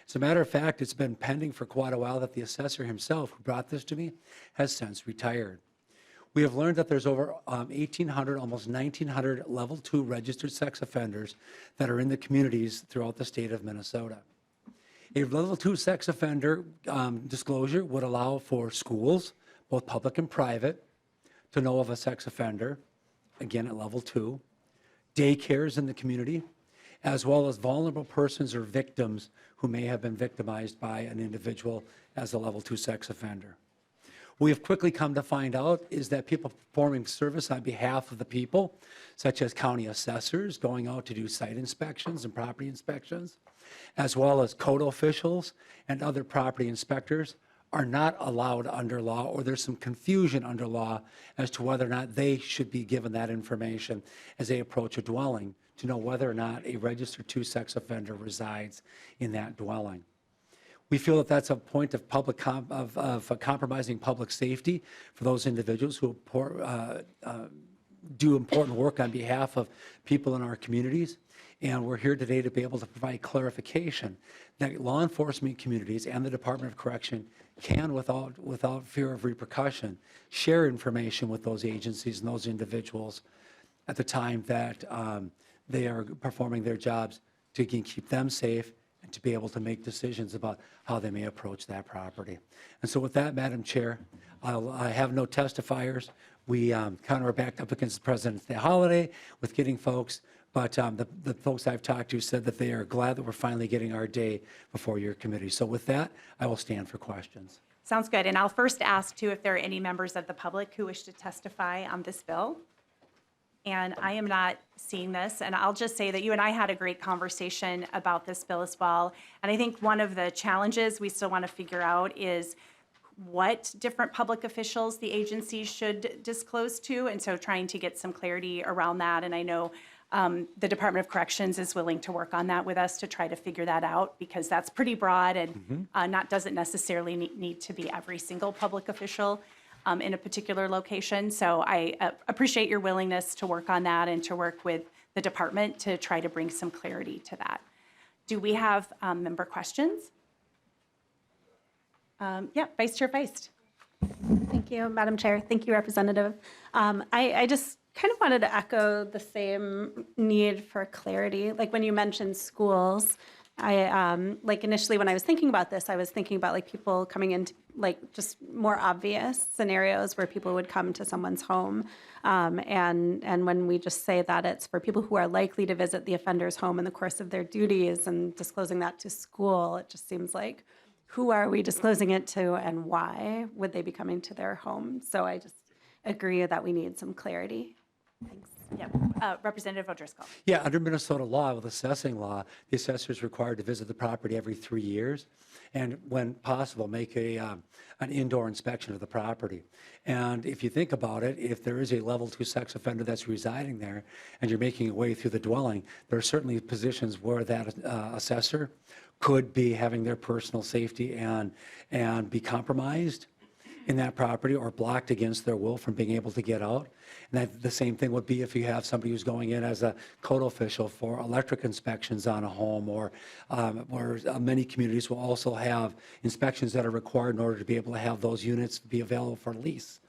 As a matter of fact, it's been pending for quite a while that the assessor himself, who brought this to me, has since retired. We have learned that there's over 1,800, almost 1,900 level two registered sex offenders that are in the communities throughout the state of Minnesota. A level two sex offender disclosure would allow for schools, both public and private, to know of a sex offender, again at level two, daycares in the community, as well as vulnerable persons or victims who may have been victimized by an individual as a level two sex offender. We have quickly come to find out is that people performing service on behalf of the people, such as county assessors going out to do site inspections and property inspections, as well as code officials and other property inspectors, are not allowed under law, or there's some confusion under law as to whether or not they should be given that information as they approach a dwelling to know whether or not a registered two-sex offender resides in that dwelling. We feel that that's a point of compromising public safety for those individuals who do important work on behalf of people in our communities. And we're here today to be able to provide clarification that law enforcement communities and the Department of Correction can, without fear of repercussion, share information with those agencies and those individuals at the time that they are performing their jobs to keep them safe and to be able to make decisions about how they may approach that property. And so with that, Madam Chair, I have no testifiers. We kind of are backed up against the President's Day holiday with getting folks, but the folks I've talked to said that they are glad that we're finally getting our day before your committee. So with that, I will stand for questions. Sounds good. And I'll first ask, too, if there are any members of the public who wish to testify on this bill. And I am not seeing this. And I'll just say that you and I had a great conversation about this bill as well. And I think one of the challenges we still want to figure out is what different public officials the agency should disclose to. And so trying to get some clarity around that. And I know the Department of Corrections is willing to work on that with us to try to figure that out, because that's pretty broad and doesn't necessarily need to be every single public official. in a particular location. So I appreciate your willingness to work on that and to work with the department to try to bring some clarity to that. Do we have member questions? Yeah, Vice Chair Feist. Thank you, Madam Chair. Thank you, Representative. I just kind of wanted to echo the same need for clarity. Like when you mentioned schools, I like initially when I was thinking about this, I was thinking about like people coming into like just more obvious scenarios where people would come to someone's home. And when we just say that it's for people who are likely to visit the offender's home in the course of their duties and disclosing that to school, it just seems like who are we disclosing it to and why would they be coming to their home? So I just agree that we need some clarity. Thanks. Yeah, Representative O'Driscoll. Yeah, under Minnesota law, with assessing law, the assessor is required to visit the property every 3 years, and when possible, make an indoor inspection of the property. And if you think about it, if there is a level 2 sex offender that's residing there, and you're making your way through the dwelling, there are certainly positions where that assessor could be having their personal safety and be compromised in that property or blocked against their will from being able to get out. And that the same thing would be if you have somebody who's going in as a code official for electric inspections on a home, or many communities will also have inspections that are required in order to be able to have those units be available for lease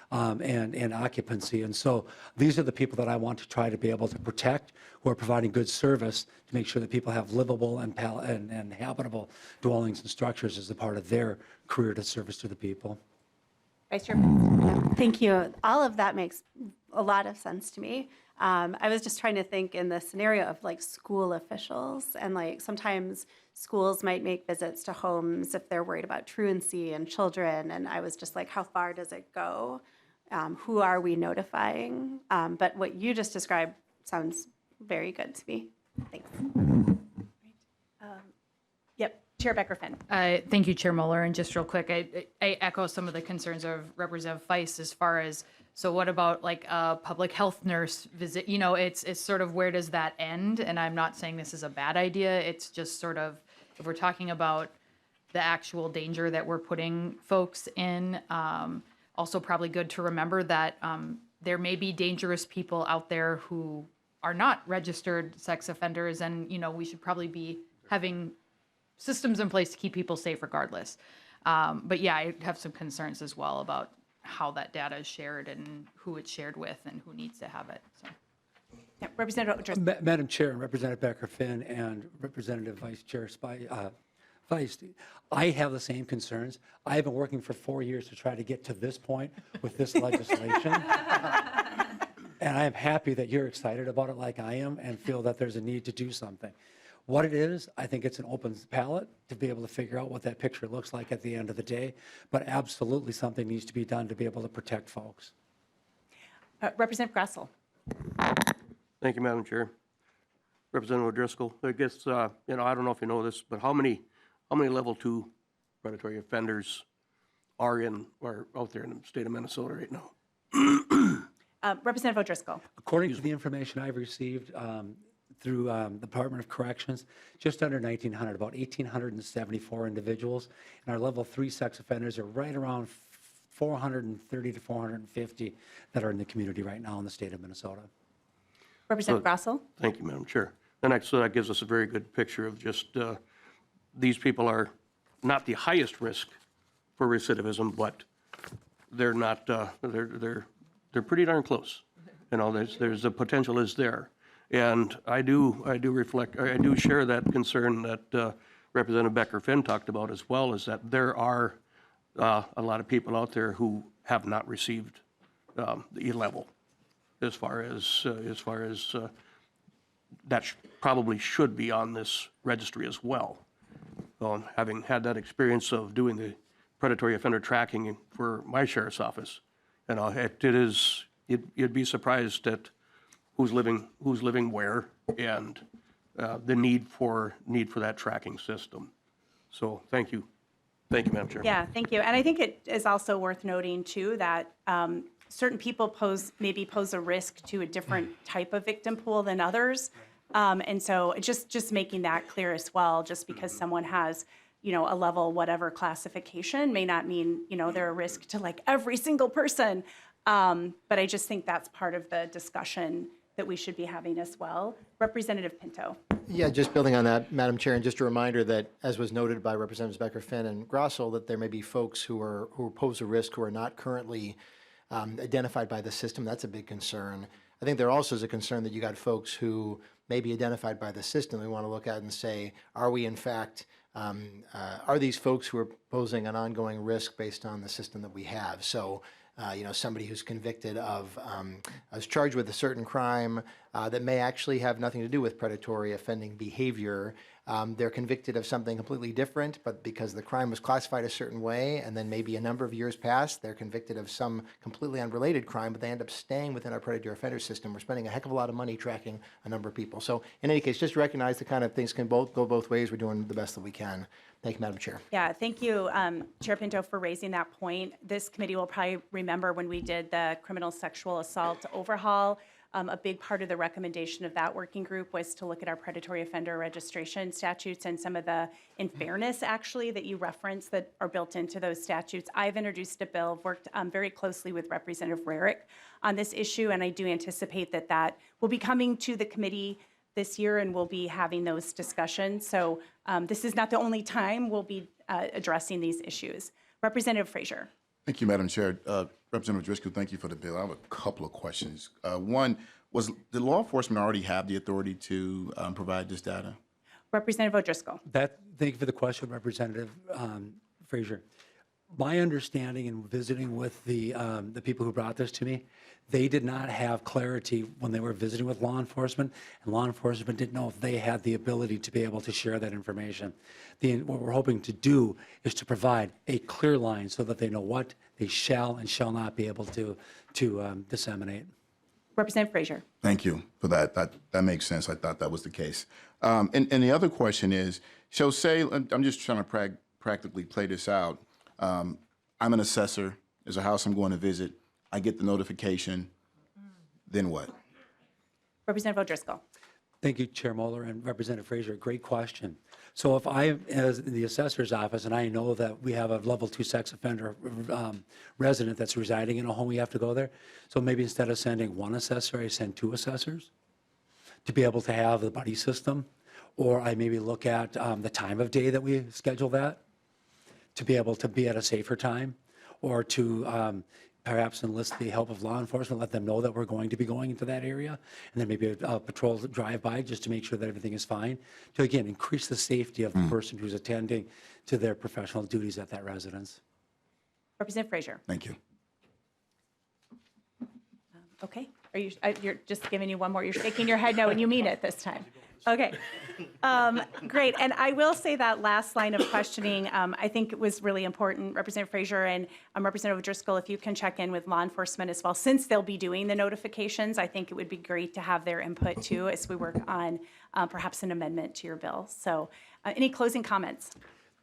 and occupancy. And so these are the people that I want to try to be able to protect, who are providing good service to make sure that people have livable and habitable dwellings and structures as a part of their career to service to the people. Vice Chair Feist. Thank you. All of that makes a lot of sense to me. I was just trying to think in the scenario of like school officials, and like sometimes schools might make visits to homes if they're worried about truancy and children. And I was just like, how far does it go? Who are we notifying? But what you just described sounds very good to me. Thanks. Yep, Chair Becker-Finn. Thank you, Chair Mueller. And just real quick, I echo some of the concerns of Representative Feist as far as, so what about like a public health nurse visit? You know, it's sort of where does that end? And I'm not saying this is a bad idea. It's just sort of, if we're talking about the actual danger that we're putting folks in, also probably good to remember that there may be dangerous people out there who are not registered sex offenders. And, you know, we should probably be having systems in place to keep people safe regardless. But yeah, I have some concerns as well about how that data is shared and who it's shared with and who needs to have it. So. Yeah, Representative O'Driscoll. Madam Chair and Representative Becker-Finn and Representative Vice Chair Feist, I have the same concerns. I have been working for 4 years to try to get to this point with this legislation. And I am happy that you're excited about it like I am and feel that there's a need to do something. What it is, I think it's an open palette to be able to figure out what that picture looks like at the end of the day, but absolutely something needs to be done to be able to protect folks. Representative Grassel. Thank you, Madam Chair. Representative O'Driscoll, I guess, I don't know if you know this, but how many level 2 predatory offenders are out there in the state of Minnesota right now? Representative O'Driscoll. According to the information I've received through the Department of Corrections, just under 1,900, about 1,874 individuals. And our level 3 sex offenders are right around 430 to 450 that are in the community right now in the state of Minnesota. Representative Grassel. Thank you, Madam Chair. And so that gives us a very good picture of just these people are not the highest risk for recidivism, but they're not. They're pretty darn close. You know, there's the potential is there, and I do share that concern that Representative Becker-Finn talked about as well. Is that there are a lot of people out there who have not received the E-level, as far as that probably should be on this registry as well. Having had that experience of doing the predatory offender tracking for my sheriff's office, you know, you'd be surprised at who's living where and the need for that tracking system. So thank you, Madam Chair. Yeah, thank you. And I think it is also worth noting too that certain people maybe pose a risk to a different type of victim pool than others. And so just making that clear as well, just because someone has a level whatever classification may not mean, they're a risk to like every single person. But I just think that's part of the discussion that we should be having as well. Representative Pinto. Yeah, just building on that, Madam Chair, and just a reminder that, as was noted by Representatives Becker-Finn and Grossel, that there may be folks who pose a risk who are not currently identified by the system. That's a big concern. I think there also is a concern that you got folks who may be identified by the system. We want to look at and say, are we in fact, are these folks who are posing an ongoing risk based on the system that we have? So, somebody who's convicted of, is charged with a certain crime that may actually have nothing to do with predatory offending behavior. They're convicted of something completely different, but because the crime was classified a certain way, and then maybe a number of years pass, they're convicted of some completely unrelated crime, but they end up staying within our predatory offender system. We're spending a heck of a lot of money tracking a number of people. So in any case, just recognize the kind of things can go both ways. We're doing the best that we can. Thank you, Madam Chair. Yeah, thank you, Chair Pinto, for raising that point. This committee will probably remember when we did the criminal sexual assault overhaul. A big part of the recommendation of that working group was to look at our predatory offender registration statutes and some of the, in fairness, actually, that you referenced that are built into those statutes. I've introduced a bill, worked very closely with Representative Rarick on this issue, and I do anticipate that that will be coming to the committee this year, and we'll be having those discussions. So this is not the only time we'll be addressing these issues. Representative Frazier. Thank you, Madam Chair. Representative Driscoll, thank you for the bill. I have a couple of questions. One, did law enforcement already have the authority to provide this data? Representative O'Driscoll. Thank you for the question, Representative Frazier. My understanding in visiting with the people who brought this to me, they did not have clarity when they were visiting with law enforcement, and law enforcement didn't know if they had the ability to be able to share that information. What we're hoping to do is to provide a clear line so that they know what they shall and shall not be able to disseminate. Representative Frazier. Thank you for that. That makes sense. I thought that was the case. And the other question is, so say, I'm just trying to practically play this out. I'm an assessor. There's a house I'm going to visit. I get the notification. Then what? Representative O'Driscoll. Thank you, Chair Moeller and Representative Frazier. Great question. So if I, as the assessor's office, and I know that we have a level 2 sex offender resident that's residing in a home, we have to go there. So maybe instead of sending one assessor, I send 2 assessors to be able to have the buddy system. Or I maybe look at the time of day that we schedule that to be able to be at a safer time, or to perhaps enlist the help of law enforcement, let them know that we're going to be going into that area, and then maybe a patrol drive by just to make sure that everything is fine, to again increase the safety of the person who's attending to their professional duties at that residence. Representative Frazier. Thank you. Okay. Are you? You're just giving you one more. You're shaking your head no, and you mean it this time. Okay. Great. And I will say that last line of questioning, I think it was really important. Representative Frazier and Representative Driscoll, if you can check in with law enforcement as well, since they'll be doing the notifications, I think it would be great to have their input too as we work on perhaps an amendment to your bill. So any closing comments?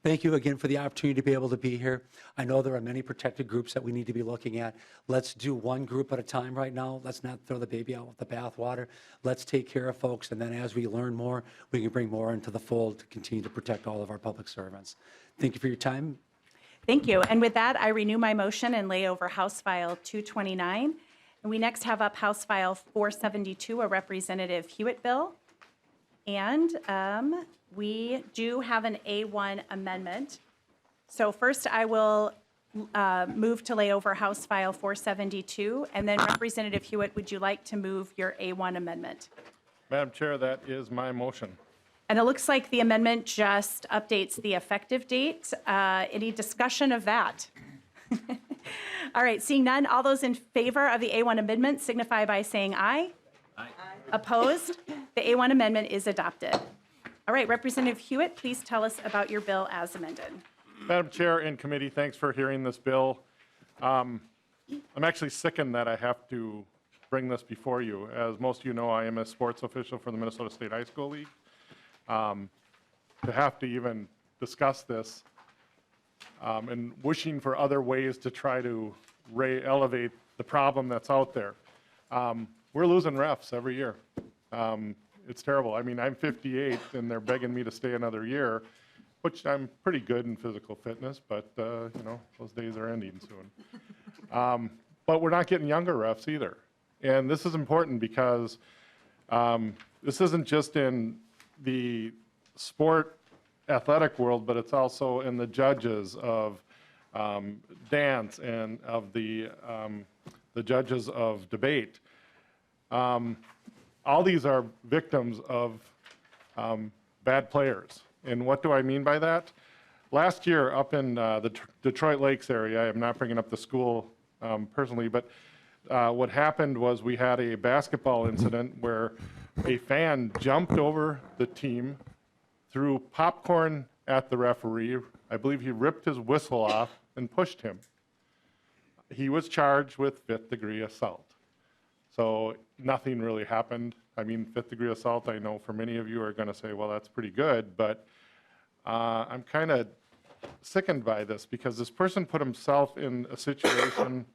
Thank you again for the opportunity to be able to be here. I know there are many protected groups that we need to be looking at. Let's do one group at a time right now. Let's not throw the baby out with the bathwater. Let's take care of folks, and then as we learn more, we can bring more into the fold to continue to protect all of our public servants. Thank you for your time. Thank you. And with that, I renew my motion and lay over House File 229. And we next have up House File 472, a Representative Huot bill. And we do have an A1 amendment. So first I will move to lay over House File 472. And then Representative Huot, would you like to move your A1 amendment? Madam Chair, that is my motion. And it looks like the amendment just updates the effective date. Any discussion of that? All right, seeing none, all those in favor of the A1 amendment signify by saying aye. Aye. Opposed? The A1 amendment is adopted. All right, Representative Huot, please tell us about your bill as amended. Madam Chair and committee, thanks for hearing this bill. I'm actually sickened that I have to bring this before you. As most of you know, I am a sports official for the Minnesota State High School League. To have to even discuss this and wishing for other ways to try to elevate the problem that's out there. We're losing refs every year. It's terrible. I mean, I'm 58 and they're begging me to stay another year. which I'm pretty good in physical fitness, but, you know, those days are ending soon. But we're not getting younger refs either. And this is important because this isn't just in the sport athletic world, but it's also in the judges of dance and of the judges of debate. All these are victims of bad players. And what do I mean by that? Last year up in the Detroit Lakes area, I'm not bringing up the school personally, but what happened was we had a basketball incident where a fan jumped over the team, threw popcorn at the referee. I believe he ripped his whistle off and pushed him. He was charged with 5th-degree assault. So nothing really happened. I mean, 5th-degree assault, I know for many of you are going to say, well, that's pretty good, but I'm kind of sickened by this because this person put himself in a situation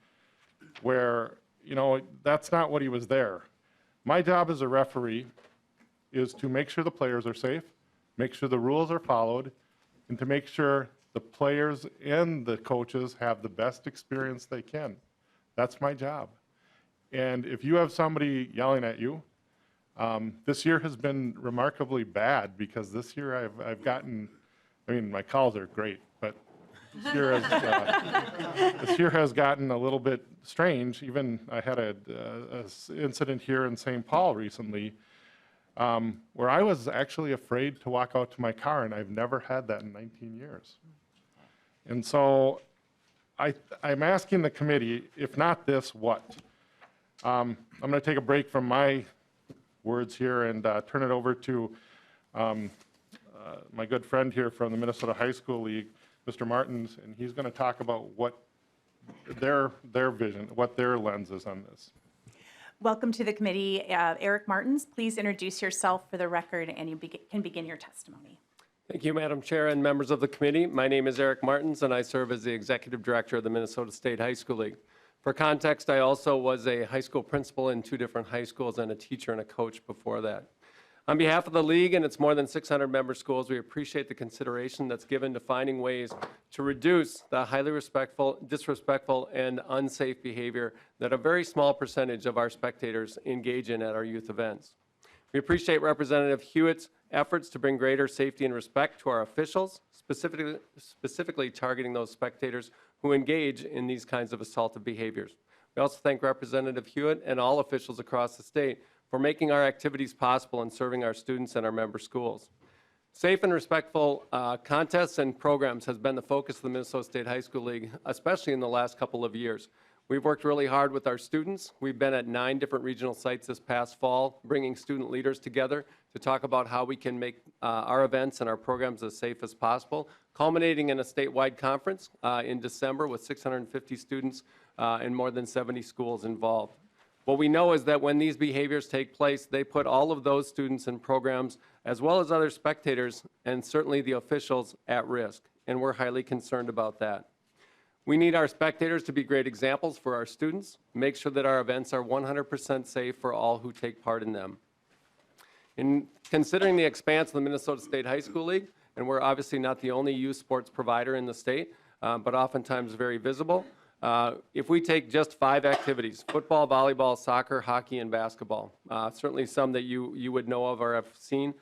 where, you know, that's not what he was there. My job as a referee is to make sure the players are safe, make sure the rules are followed, and to make sure the players and the coaches have the best experience they can. That's my job. And if you have somebody yelling at you, this year has been remarkably bad because this year I've gotten, I mean, my calls are great, but this year has gotten a little bit strange. Even I had an incident here in St. Paul recently where I was actually afraid to walk out to my car, and I've never had that in 19 years. And so I'm asking the committee, if not this, what? I'm going to take a break from my words here and turn it over to my good friend here from the Minnesota High School League, Mr. Martins, and he's going to talk about what their vision, what their lens is on this. Welcome to the committee. Eric Martins, please introduce yourself for the record and you can begin your testimony. Thank you, Madam Chair and members of the committee. My name is Eric Martins and I serve as the Executive Director of the Minnesota State High School League. For context, I also was a high school principal in 2 different high schools and a teacher and a coach before that. On behalf of the league and its more than 600 member schools, we appreciate the consideration that's given to finding ways to reduce the highly disrespectful, and unsafe behavior that a very small percentage of our spectators engage in at our youth events. We appreciate Representative Huot's efforts to bring greater safety and respect to our officials, specifically targeting those spectators who engage in these kinds of assaultive behaviors. We also thank Representative Huot and all officials across the state for making our activities possible and serving our students and our member schools. Safe and respectful contests and programs has been the focus of the Minnesota State High School League, especially in the last couple of years. We've worked really hard with our students. We've been at 9 different regional sites this past fall, bringing student leaders together to talk about how we can make our events and our programs as safe as possible, culminating in a statewide conference in December with 650 students and more than 70 schools involved. What we know is that when these behaviors take place, they put all of those students and programs, as well as other spectators, and certainly the officials, at risk, and we're highly concerned about that. We need our spectators to be great examples for our students, make sure that our events are 100% safe for all who take part in them. In considering the expanse of the Minnesota State High School League, and we're obviously not the only youth sports provider in the state, but oftentimes very visible, if we take just 5 activities, football, volleyball, soccer, hockey, and basketball, certainly some that you would know of or have seen,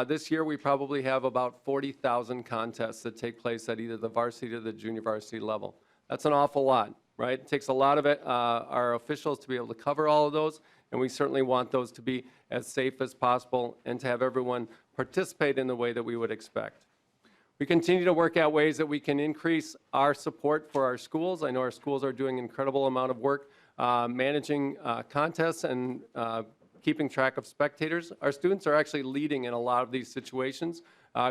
this year we probably have about 40,000 contests that take place at either the varsity or the junior varsity level. That's an awful lot, right? It takes a lot of it, our officials to be able to cover all of those, and we certainly want those to be as safe as possible and to have everyone participate in the way that we would expect. We continue to work out ways that we can increase our support for our schools. I know our schools are doing an incredible amount of work managing contests and keeping track of spectators. Our students are actually leading in a lot of these situations,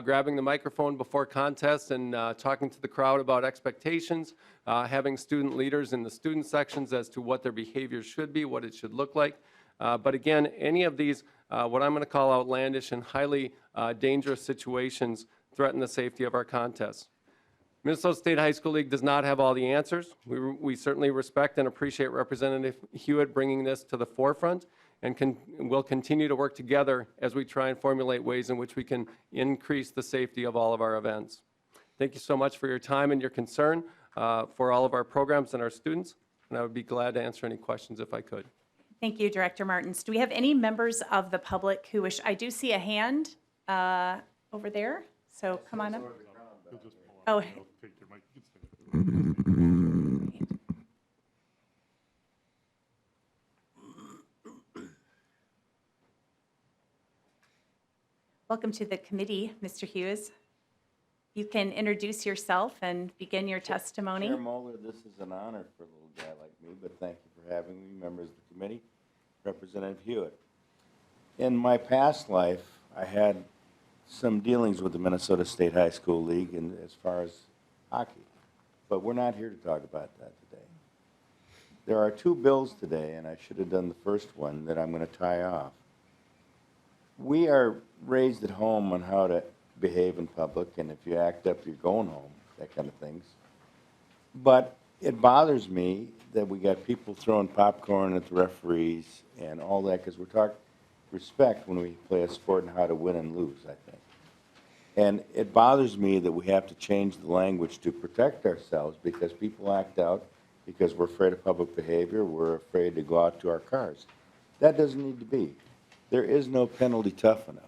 grabbing the microphone before contests and talking to the crowd about expectations, having student leaders in the student sections as to what their behavior should be, what it should look like. But again, any of these, what I'm going to call outlandish and highly dangerous situations threaten the safety of our contests. Minnesota State High School League does not have all the answers. We certainly respect and appreciate Representative Huot bringing this to the forefront. and will continue to work together as we try and formulate ways in which we can increase the safety of all of our events. Thank you so much for your time and your concern for all of our programs and our students, and I would be glad to answer any questions if I could. Thank you, Director Martins. Do we have any members of the public who wish? I do see a hand over there, so come on up. Oh. Welcome to the committee, Mr. Hughes. You can introduce yourself and begin your testimony. Chair Moeller, this is an honor for a little guy like me, but thank you for having me, members of the committee, Representative Huot. In my past life, I had some dealings with the Minnesota State High School League and as far as hockey, but we're not here to talk about that today. There are two bills today, and I should have done the first one that I'm going to tie off. We are raised at home on how to behave in public, and if you act up, you're going home, that kind of things. But it bothers me that we got people throwing popcorn at the referees and all that, because we're talking respect when we play a sport and how to win and lose, I think. And it bothers me that we have to change the language to protect ourselves because people act out because we're afraid of public behavior, we're afraid to go out to our cars. That doesn't need to be. There is no penalty tough enough.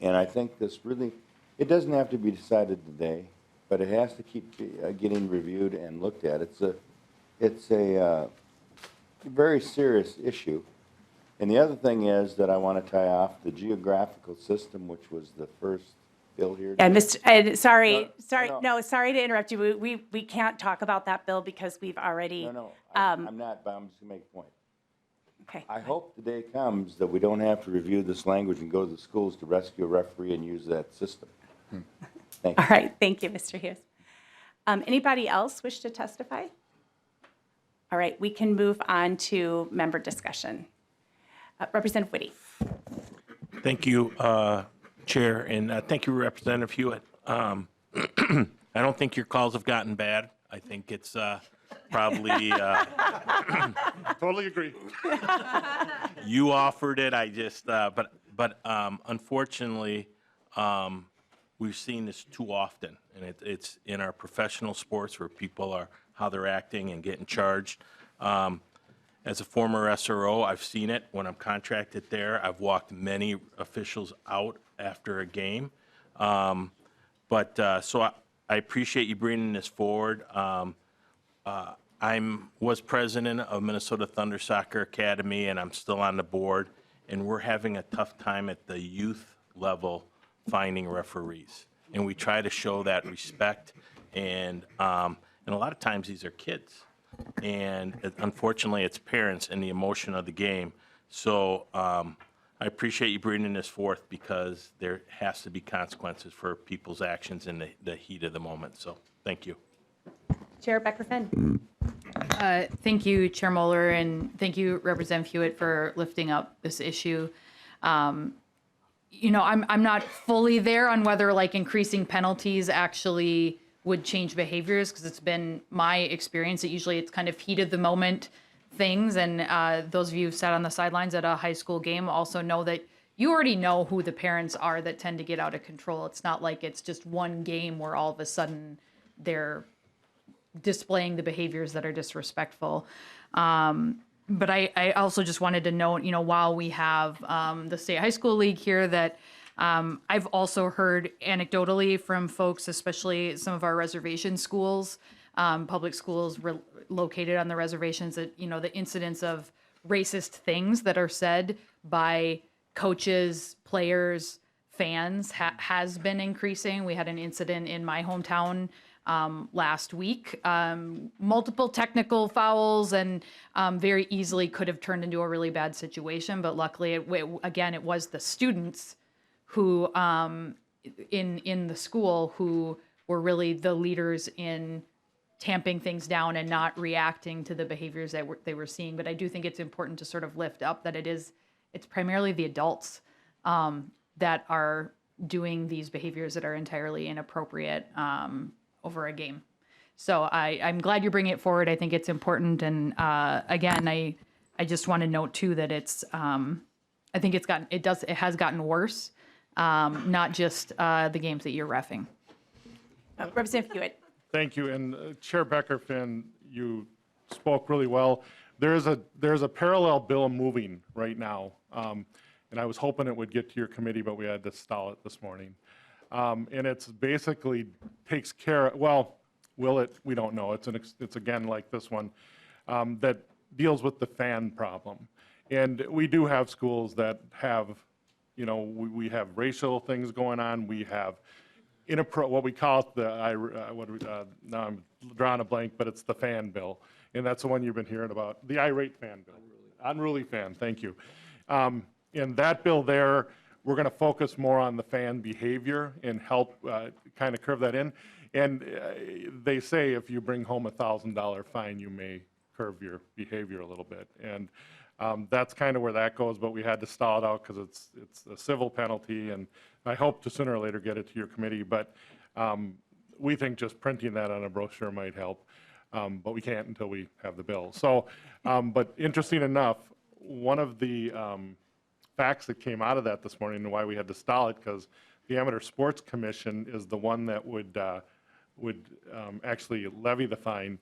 And I think this really, it doesn't have to be decided today, but it has to keep getting reviewed and looked at. It's a very serious issue. And the other thing is that I want to tie off the geographical system, which was the first bill here. And sorry to interrupt you. We can't talk about that bill because we've already. I'm not, but I'm just going to make a point. Okay. I hope the day comes that we don't have to review this language and go to the schools to rescue a referee and use that system. Thank you. All right. Thank you, Mr. Hughes. Anybody else wish to testify? All right. We can move on to member discussion. Representative Whitty. Thank you, Chair, and thank you, Representative Huot. I don't think your calls have gotten bad. I think it's probably. Totally agree. You offered it. I just, but unfortunately, we've seen this too often, and it's in our professional sports where people are how they're acting and getting charged. As a former SRO, I've seen it when I'm contracted there. I've walked many officials out after a game. So I appreciate you bringing this forward. I was president of Minnesota Thunder Soccer Academy, and I'm still on the board, and we're having a tough time at the youth level finding referees. And we try to show that respect, and a lot of times these are kids. And unfortunately, it's parents and the emotion of the game. So I appreciate you bringing this forth because there has to be consequences for people's actions in the heat of the moment. So thank you. Chair Becker Finn. Thank you, Chair Moeller, and thank you, Representative Huot, for lifting up this issue. I'm not fully there on whether like increasing penalties actually would change behaviors, because it's been my experience that usually it's kind of heat of the moment things. And those of you who've sat on the sidelines at a high school game also know that you already know who the parents are that tend to get out of control. It's not like it's just one game where all of a sudden they're displaying the behaviors that are disrespectful. But I also just wanted to note, while we have the State High School League here, that I've also heard anecdotally from folks, especially some of our reservation schools, public schools located on the reservations, that, the incidents of racist things that are said by coaches, players, fans has been increasing. We had an incident in my hometown last week, multiple technical fouls, and very easily could have turned into a really bad situation. But luckily, it was the students who in the school who were really the leaders in tamping things down and not reacting to the behaviors that they were seeing. But I do think it's important to sort of lift up that it's primarily the adults that are doing these behaviors that are entirely inappropriate over a game. So I'm glad you're bringing it forward. I think it's important. And again, I I just want to note too that it's, I think it has gotten worse, not just the games that you're reffing. Representative Hewitt. Thank you. And Chair Becker-Finn, you spoke really well. There's a parallel bill moving right now, and I was hoping it would get to your committee, but we had to stall it this morning. And it's basically takes care, well, will it? We don't know. It's again like this one that deals with the fan problem. And we do have schools that have, you know, we have racial things going on. We have what we call it now I'm drawing a blank, but it's the fan bill. And that's the one you've been hearing about, the irate fan bill. Unruly fan, thank you. In that bill there, we're going to focus more on the fan behavior and help kind of curve that in. And they say if you bring home $1,000 fine, you may curve your behavior a little bit. And that's kind of where that goes, but we had to stall it out because it's a civil penalty, and I hope to sooner or later get it to your committee. But we think just printing that on a brochure might help, but we can't until we have the bill. So, but interesting enough, one of the facts that came out of that this morning and why we had to stall it, because the Amateur Sports Commission is the one that would actually levy the fine.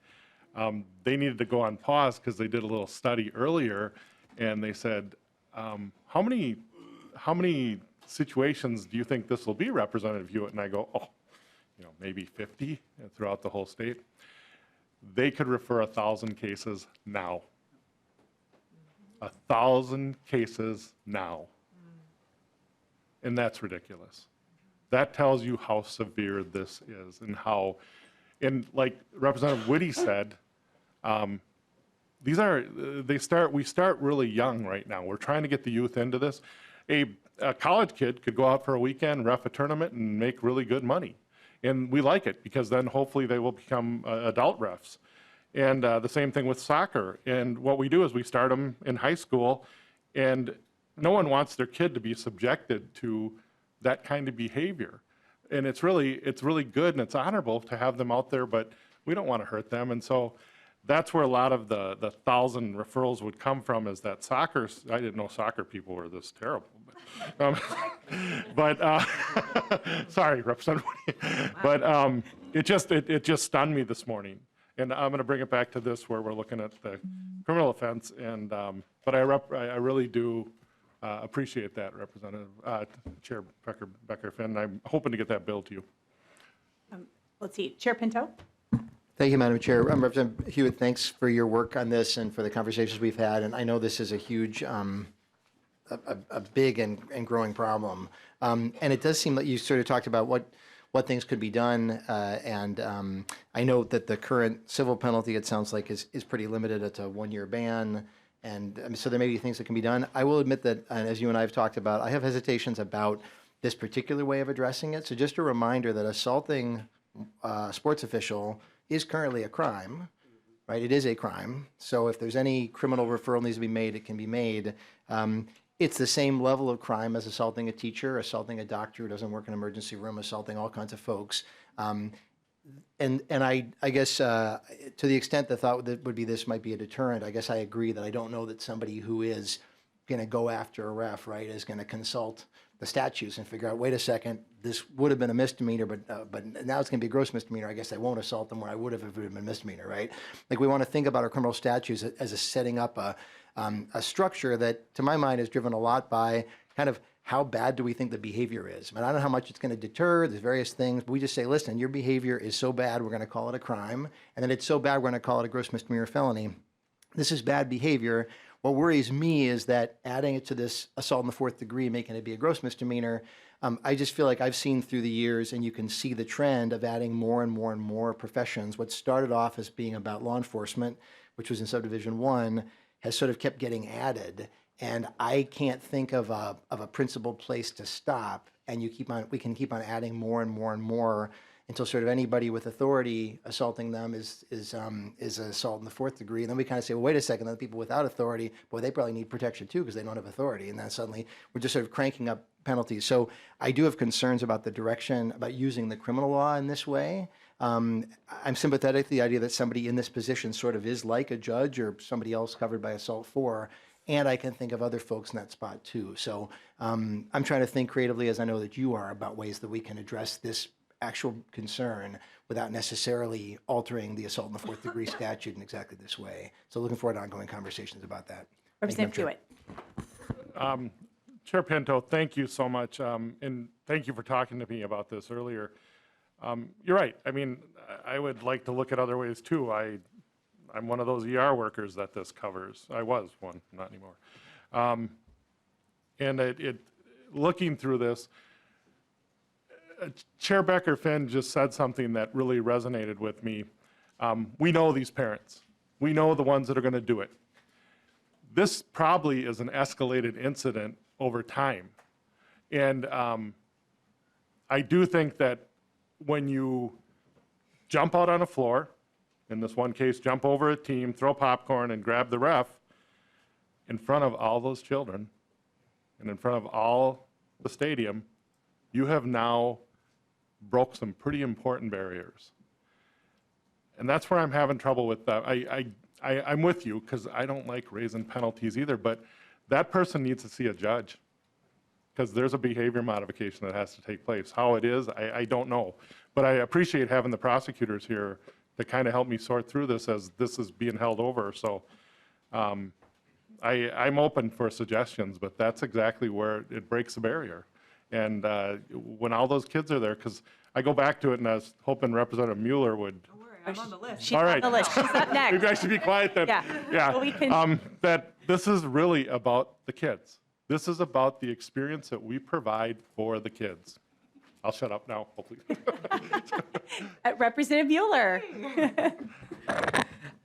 They needed to go on pause because they did a little study earlier, and they said, how many situations do you think this will be, Representative Hewitt? And I go, oh, you know, maybe 50 throughout the whole state. They could refer 1,000 cases now. 1,000 cases now. And that's ridiculous. That tells you how severe this is and how, and like Representative Whitty said, we start really young right now. We're trying to get the youth into this. A college kid could go out for a weekend, ref a tournament, and make really good money. And we like it because then hopefully they will become adult refs. And the same thing with soccer. And what we do is we start them in high school, and no one wants their kid to be subjected to that kind of behavior. And it's really good and it's honorable to have them out there, but we don't want to hurt them. And so that's where a lot of the 1,000 referrals would come from, is that soccer, I didn't know soccer people were this terrible. Sorry, Representative Woody. But it just stunned me this morning. And I'm going to bring it back to this where we're looking at the criminal offense. And but I really do appreciate that, Representative Chair Becker-Finn. I'm hoping to get that bill to you. Let's see, Chair Pinto. Thank you, Madam Chair. Representative Hewitt, thanks for your work on this and for the conversations we've had. And I know this is a huge, a big and growing problem. And it does seem that you sort of talked about what things could be done. And I know that the current civil penalty, it sounds like, is pretty limited. It's a 1-year ban. And so there may be things that can be done. I will admit that, as you and I have talked about, I have hesitations about this particular way of addressing it. So just a reminder that assaulting a sports official is currently a crime, right? It is a crime. So if there's any criminal referral needs to be made, it can be made. It's the same level of crime as assaulting a teacher, assaulting a doctor who doesn't work in an emergency room, assaulting all kinds of folks. And I guess to the extent the thought that would be this might be a deterrent, I guess I agree that I don't know that somebody who is going to go after a ref, right, is going to consult the statutes and figure out, wait a second, this would have been a misdemeanor, but now it's going to be a gross misdemeanor. I guess I won't assault them where I would have if it had been a misdemeanor, right? Like, we want to think about our criminal statutes as a setting up a structure that, to my mind, is driven a lot by kind of how bad do we think the behavior is. I don't know how much it's going to deter. There's various things. But we just say, listen, your behavior is so bad, we're going to call it a crime. And then it's so bad, we're going to call it a gross misdemeanor felony. This is bad behavior. What worries me is that adding it to this assault in the 4th degree, making it be a gross misdemeanor, I just feel like I've seen through the years, and you can see the trend of adding more and more and more professions. What started off as being about law enforcement, which was in Subdivision 1, has sort of kept getting added. And I can't think of a principled place to stop. And we can keep on adding more and more and more until sort of anybody with authority assaulting them is assault in the 4th degree. And then we kind of say, well, wait a second, then the people without authority, boy, they probably need protection too because they don't have authority. And then suddenly we're just sort of cranking up penalties. So I do have concerns about the direction, about using the criminal law in this way. I'm sympathetic to the idea that somebody in this position sort of is like a judge or somebody else covered by Assault 4, and I can think of other folks in that spot too. So I'm trying to think creatively, as I know that you are, about ways that we can address this actual concern without necessarily altering the assault in the fourth degree statute in exactly this way. So looking forward to ongoing conversations about that. Representative Hewitt. Chair Pinto, thank you so much, and thank you for talking to me about this earlier. You're right. I mean, I would like to look at other ways too. I'm one of those ER workers that this covers. I was one, not anymore. And looking through this, Chair Becker-Finn just said something that really resonated with me. We know these parents. We know the ones that are going to do it. This probably is an escalated incident over time. And I do think that when you jump out on a floor, in this one case, jump over a team, throw popcorn, and grab the ref in front of all those children and in front of all the stadium, you have now broke some pretty important barriers. And that's where I'm having trouble with that. I'm with you because I don't like raising penalties either, but that person needs to see a judge because there's a behavior modification that has to take place. How it is, I don't know. But I appreciate having the prosecutors here to kind of help me sort through this as this is being held over. So I'm open for suggestions, but that's exactly where it breaks the barrier. And when all those kids are there, because I go back to it and I was hoping Representative Mueller would. Don't worry, I'm on the list. She's on the list. She's up next. Maybe I should be quiet then. Yeah. Well, we can... that this is really about the kids. This is about the experience that we provide for the kids. I'll shut up now, hopefully. Representative Mueller.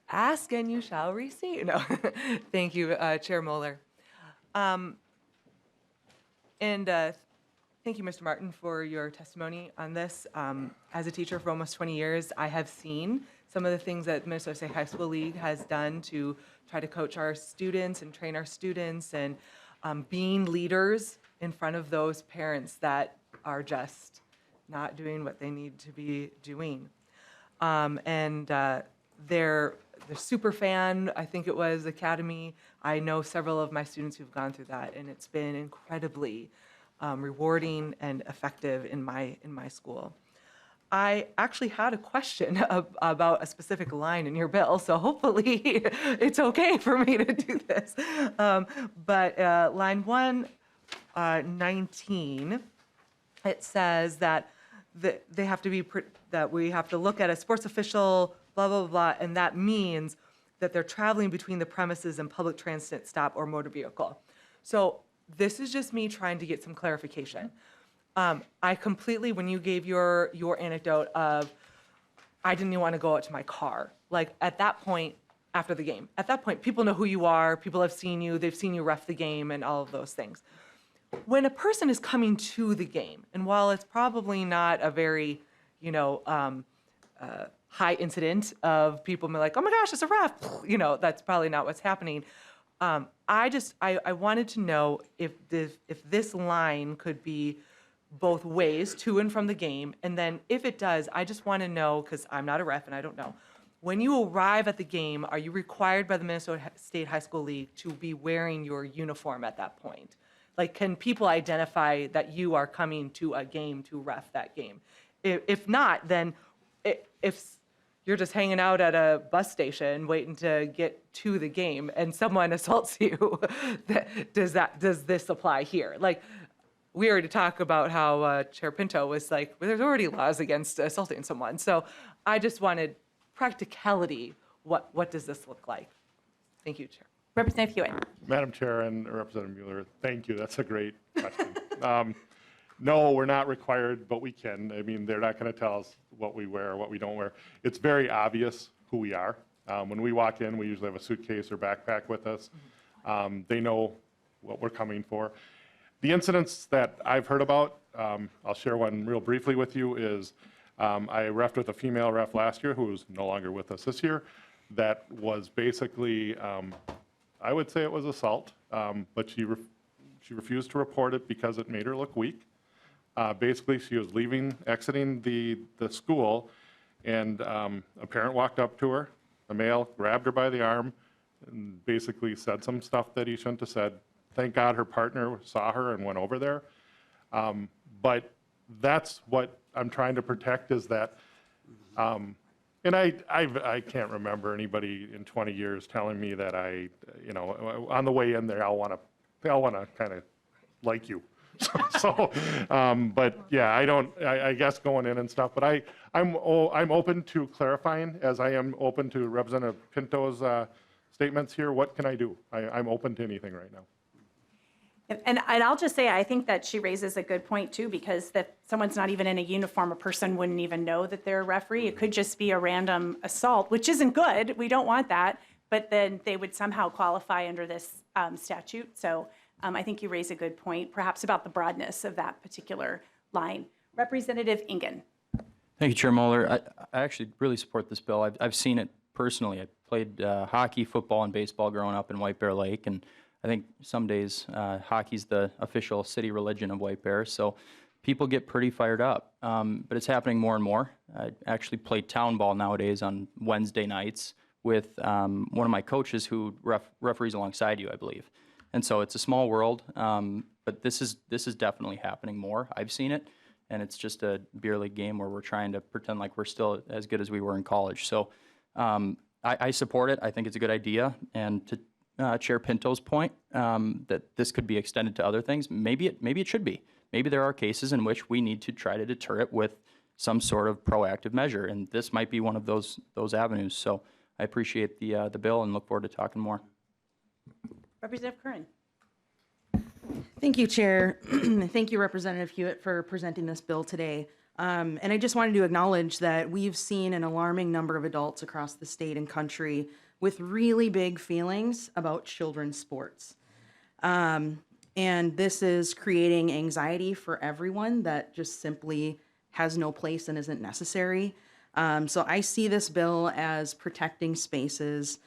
Ask and you shall receive. No, thank you, Chair Mueller. Thank you, Mr. Martin, for your testimony on this. As a teacher for almost 20 years, I have seen some of the things that Minnesota State High School League has done to try to coach our students and train our students and being leaders in front of those parents that are just not doing what they need to be doing. Their super fan, I think it was Academy. I know several of my students who've gone through that, and it's been incredibly rewarding and effective in my school. I actually had a question about a specific line in your bill, so hopefully it's okay for me to do this. But line 119, it says that they have to be that we have to look at a sports official, blah blah blah, and that means that they're traveling between the premises and public transit stop or motor vehicle. So this is just me trying to get some clarification. I completely, when you gave your anecdote of, I didn't even want to go out to my car. Like at that point, after the game, at that point, people know who you are. People have seen you. They've seen you ref the game and all of those things. When a person is coming to the game, and while it's probably not a very, high incident of people being like, oh my gosh, it's a ref. That's probably not what's happening. I wanted to know if this line could be both ways to and from the game. And then if it does, I just want to know, because I'm not a ref and I don't know, when you arrive at the game, are you required by the Minnesota State High School League to be wearing your uniform at that point? Like, can people identify that you are coming to a game to ref that game? If not, then if you're just hanging out at a bus station waiting to get to the game and someone assaults you, does this apply here? Like, we already talked about how Chair Pinto was like, well, there's already laws against assaulting someone. So I just wanted practicality. What does this look like? Thank you, Chair. Representative Hewitt. Madam Chair and Representative Mueller, thank you. That's a great question. No, we're not required, but we can. I mean, they're not going to tell us what we wear or what we don't wear. It's very obvious who we are. When we walk in, we usually have a suitcase or backpack with us. They know what we're coming for. The incidents that I've heard about, I'll share one real briefly with you, is I refed with a female ref last year who is no longer with us this year. That was basically, I would say it was assault, but she refused to report it because it made her look weak. Basically, she was exiting the school, And a parent walked up to her, a male, grabbed her by the arm, and basically said some stuff that he shouldn't have said. Thank God her partner saw her and went over there. But that's what I'm trying to protect, is that, and I can't remember anybody in 20 years telling me that on the way in there, I'll want to kind of like you. But yeah, I guess going in and stuff, but I'm open to clarifying, as I am open to Representative Pinto's statements here. What can I do? I'm open to anything right now. And I'll just say, I think that she raises a good point too, because that someone's not even in a uniform, a person wouldn't even know that they're a referee. It could just be a random assault, which isn't good. We don't want that, but then they would somehow qualify under this statute. So I think you raise a good point, perhaps about the broadness of that particular line. Representative Ingen. Thank you, Chair Moeller. I actually really support this bill. I've seen it personally. I played hockey, football, and baseball growing up in White Bear Lake, and I think some days hockey's the official city religion of White Bear, so people get pretty fired up. But it's happening more and more. I actually play town ball nowadays on Wednesday nights with one of my coaches who referees alongside you, I believe. And so it's a small world, but this is definitely happening more. I've seen it, and it's just a beer league game where we're trying to pretend like we're still as good as we were in college. So I support it. I think it's a good idea. And to Chair Pinto's point, that this could be extended to other things, maybe it should be. Maybe there are cases in which we need to try to deter it with some sort of proactive measure, and this might be one of those avenues. So I appreciate the bill and look forward to talking more. Representative Curran. Thank you, Chair. Thank you, Representative Huot, for presenting this bill today. And I just wanted to acknowledge that we've seen an alarming number of adults across the state and country with really big feelings about children's sports. And this is creating anxiety for everyone that just simply has no place and isn't necessary. So I see this bill as protecting spaces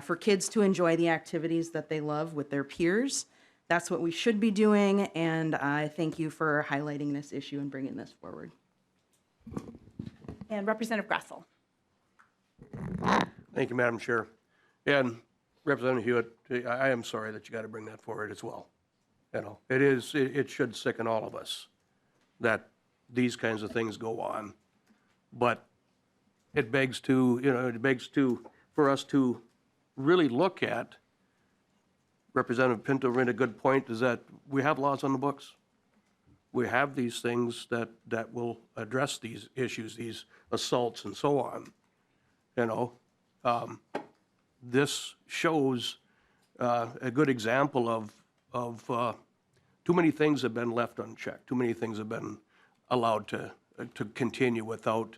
for kids to enjoy the activities that they love with their peers. That's what we should be doing, and I thank you for highlighting this issue and bringing this forward. And Representative Grassel. Thank you, Madam Chair. And Representative Huot, I am sorry that you got to bring that forward as well. It should sicken all of us that these kinds of things go on. But it begs for us to really look at, Representative Pinto made a good point, is that we have laws on the books. We have these things that will address these issues, these assaults and so on. This shows a good example of too many things have been left unchecked. Too many things have been allowed to continue without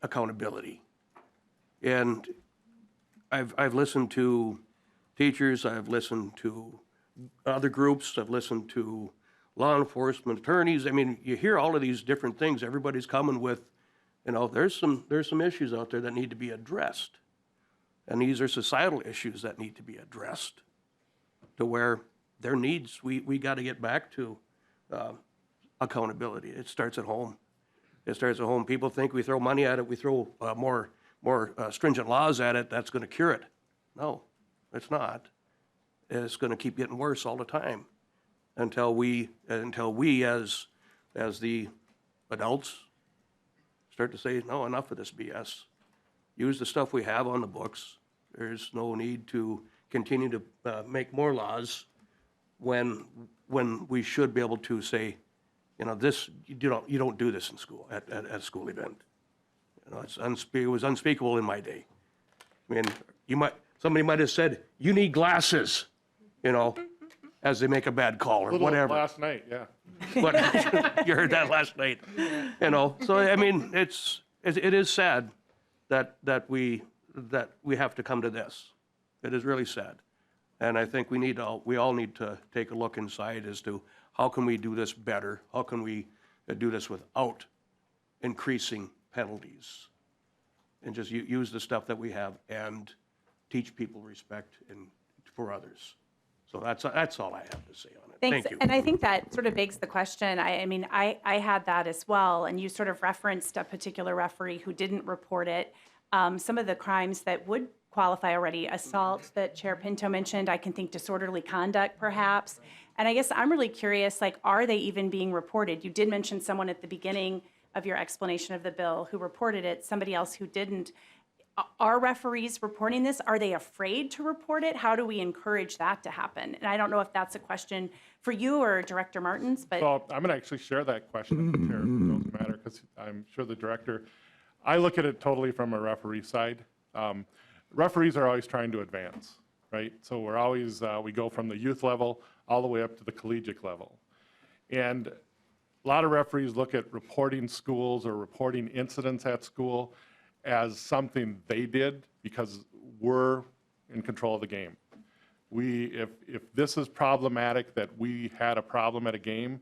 accountability. And I've listened to teachers, I've listened to other groups, I've listened to law enforcement attorneys. I mean, you hear all of these different things. Everybody's coming with, there's some issues out there that need to be addressed. And these are societal issues that need to be addressed to where their needs, we got to get back to accountability. It starts at home. It starts at home. People think we throw money at it, we throw more stringent laws at it, that's going to cure it. No, it's not. It's going to keep getting worse all the time until we as the adults start to say, no, enough of this BS. Use the stuff we have on the books. There's no need to continue to make more laws when we should be able to say, this you don't do this in school at a school event. It was unspeakable in my day. I mean, somebody might have said, you need glasses, as they make a bad call or whatever. Last night, yeah. You heard that last night, So I mean, it is sad that we have to come to this. It is really sad, and I think we all need to take a look inside as to how can we do this better? How can we do this without increasing penalties, and just use the stuff that we have and teach people respect for others. So that's all I have to say on it. Thanks. Thank you. And I think that sort of begs the question. I mean, I had that as well, and you sort of referenced a particular referee who didn't report it. Some of the crimes that would qualify already, assault that Chair Pinto mentioned, I can think disorderly conduct perhaps. And I guess I'm really curious, like, are they even being reported? You did mention someone at the beginning of your explanation of the bill who reported it, somebody else who didn't. Are referees reporting this? Are they afraid to report it? How do we encourage that to happen? And I don't know if that's a question for you or Director Martins, but. So I'm going to actually share that question with the chair, if it doesn't matter, because I'm sure the director, I look at it totally from a referee side. Referees are always trying to advance, right? So we're always, we go from the youth level all the way up to the collegiate level. And a lot of referees look at reporting schools or reporting incidents at school as something they did because we're in control of the game. If this is problematic, that we had a problem at a game,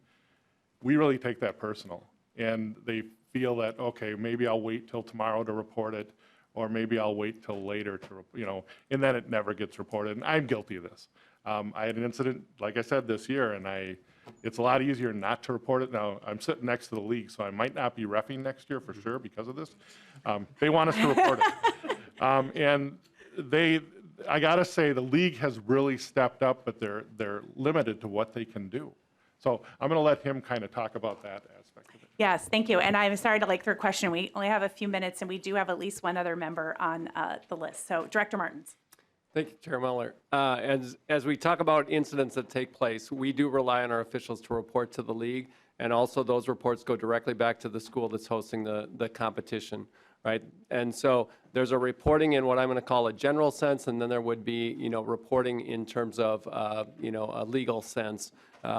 we really take that personal. And they feel that, okay, maybe I'll wait till tomorrow to report it, or maybe I'll wait till later to, and then it never gets reported. And I'm guilty of this. I had an incident, like I said, this year, and it's a lot easier not to report it. Now, I'm sitting next to the league, so I might not be reffing next year for sure because of this. They want us to report it. And I got to say, the league has really stepped up, but they're limited to what they can do. So I'm going to let him kind of talk about that aspect of it. Yes, thank you. And I'm sorry to throw a question. We only have a few minutes, and we do have at least one other member on the list. So Director Martins. Thank you, Chair Muller. As we talk about incidents that take place, we do rely on our officials to report to the league, and also those reports go directly back to the school that's hosting the competition, right? And so there's a reporting in what I'm going to call a general sense, and then there would be, reporting in terms of, a legal sense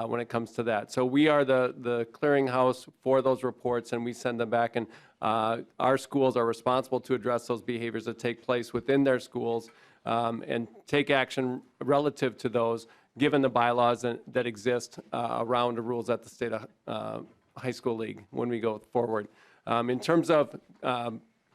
when it comes to that. So we are the clearinghouse for those reports, and we send them back, and our schools are responsible to address those behaviors that take place within their schools, and take action relative to those, given the bylaws that exist around the rules at the state high school league when we go forward. In terms of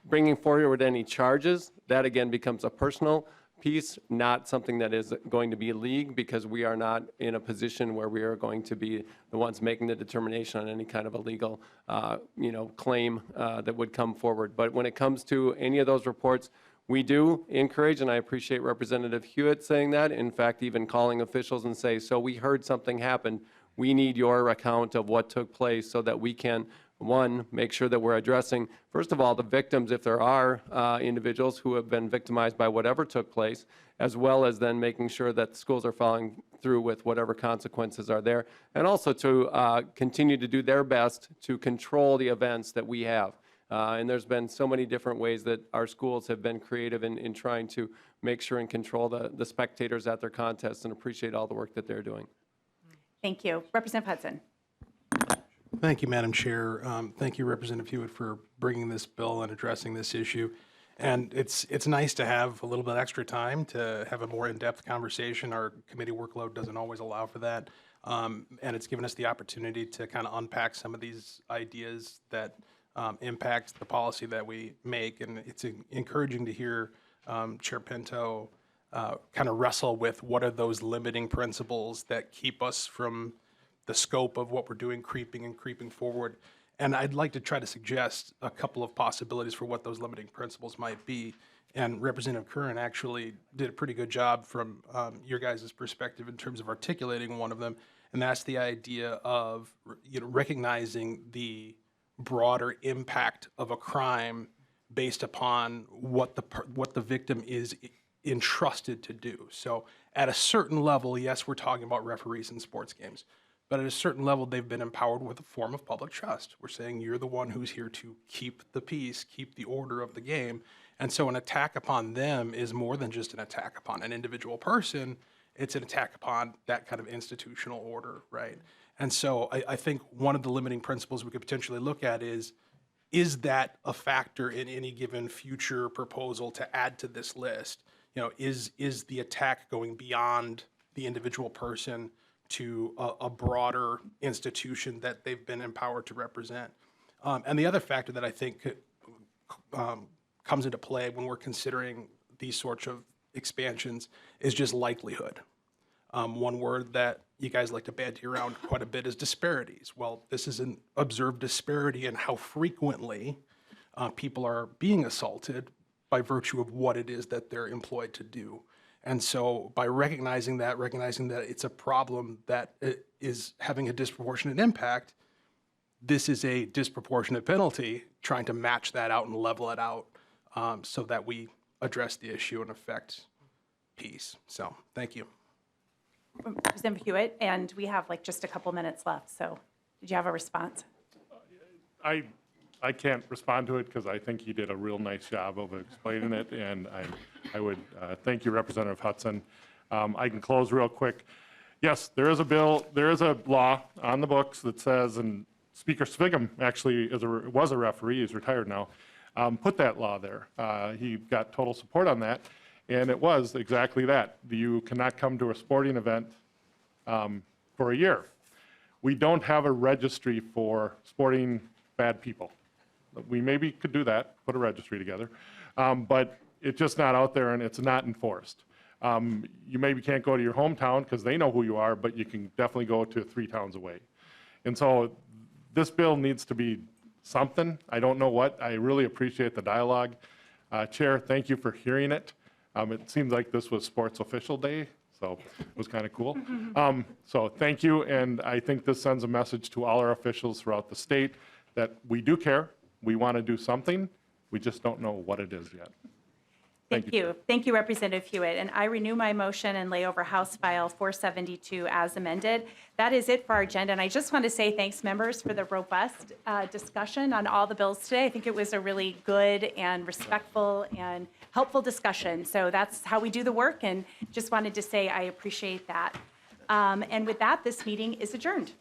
bringing forward any charges, that again becomes a personal piece, not something that is going to be a league, because we are not in a position where we are going to be the ones making the determination on any kind of a legal claim that would come forward. But when it comes to any of those reports, we do encourage, and I appreciate Representative Huot saying that, in fact, even calling officials and say, so we heard something happened. We need your account of what took place so that we can, one, make sure that we're addressing, first of all, the victims, if there are individuals who have been victimized by whatever took place, as well as then making sure that the schools are following through with whatever consequences are there, and also to continue to do their best to control the events that we have. And there's been so many different ways that our schools have been creative in trying to make sure and control the spectators at their contests, and appreciate all the work that they're doing. Thank you. Representative Hudson. Thank you, Madam Chair. Thank you, Representative Hewitt, for bringing this bill and addressing this issue. And it's nice to have a little bit extra time to have a more in-depth conversation. Our committee workload doesn't always allow for that. And it's given us the opportunity to kind of unpack some of these ideas that impact the policy that we make. And it's encouraging to hear Chair Pinto kind of wrestle with what are those limiting principles that keep us from the scope of what we're doing creeping forward. And I'd like to try to suggest a couple of possibilities for what those limiting principles might be. And Representative Curran actually did a pretty good job from your guys' perspective in terms of articulating one of them. And that's the idea of recognizing the broader impact of a crime based upon what the victim is entrusted to do. So at a certain level, yes, we're talking about referees in sports games, but at a certain level, they've been empowered with a form of public trust. We're saying you're the one who's here to keep the peace, keep the order of the game. And so an attack upon them is more than just an attack upon an individual person. It's an attack upon that kind of institutional order, right? And so I think one of the limiting principles we could potentially look at is that a factor in any given future proposal to add to this list? Is the attack going beyond the individual person to a broader institution that they've been empowered to represent? And the other factor that I think comes into play when we're considering these sorts of expansions is just likelihood. One word that you guys like to bandy around quite a bit is disparities. Well, this is an observed disparity in how frequently people are being assaulted by virtue of what it is that they're employed to do. And so by recognizing that it's a problem that is having a disproportionate impact, this is a disproportionate penalty, trying to match that out and level it out so that we address the issue and affect peace. So thank you. Representative Huot, and we have like just a couple minutes left. So did you have a response? I can't respond to it because I think he did a real nice job of explaining it, and I would thank you, Representative Hudson. I can close real quick. Yes, there is a bill, there is a law on the books that says, and Speaker Swigum actually was a referee, he's retired now, put that law there. He got total support on that, and it was exactly that. You cannot come to a sporting event for a year. We don't have a registry for sporting bad people. We maybe could do that, put a registry together, but it's just not out there and it's not enforced. You maybe can't go to your hometown because they know who you are, but you can definitely go to 3 towns away. And so this bill needs to be something. I don't know what. I really appreciate the dialogue. Chair, thank you for hearing it. It seems like this was Sports Official Day, so it was kind of cool. So thank you, and I think this sends a message to all our officials throughout the state that we do care. We want to do something. We just don't know what it is yet. Thank you. Thank you, Representative Huot. And I renew my motion and lay over House File 472 as amended. That is it for our agenda. And I just want to say thanks, members, for the robust discussion on all the bills today. I think it was a really good and respectful and helpful discussion. So that's how we do the work. And just wanted to say I appreciate that. And with that, this meeting is adjourned.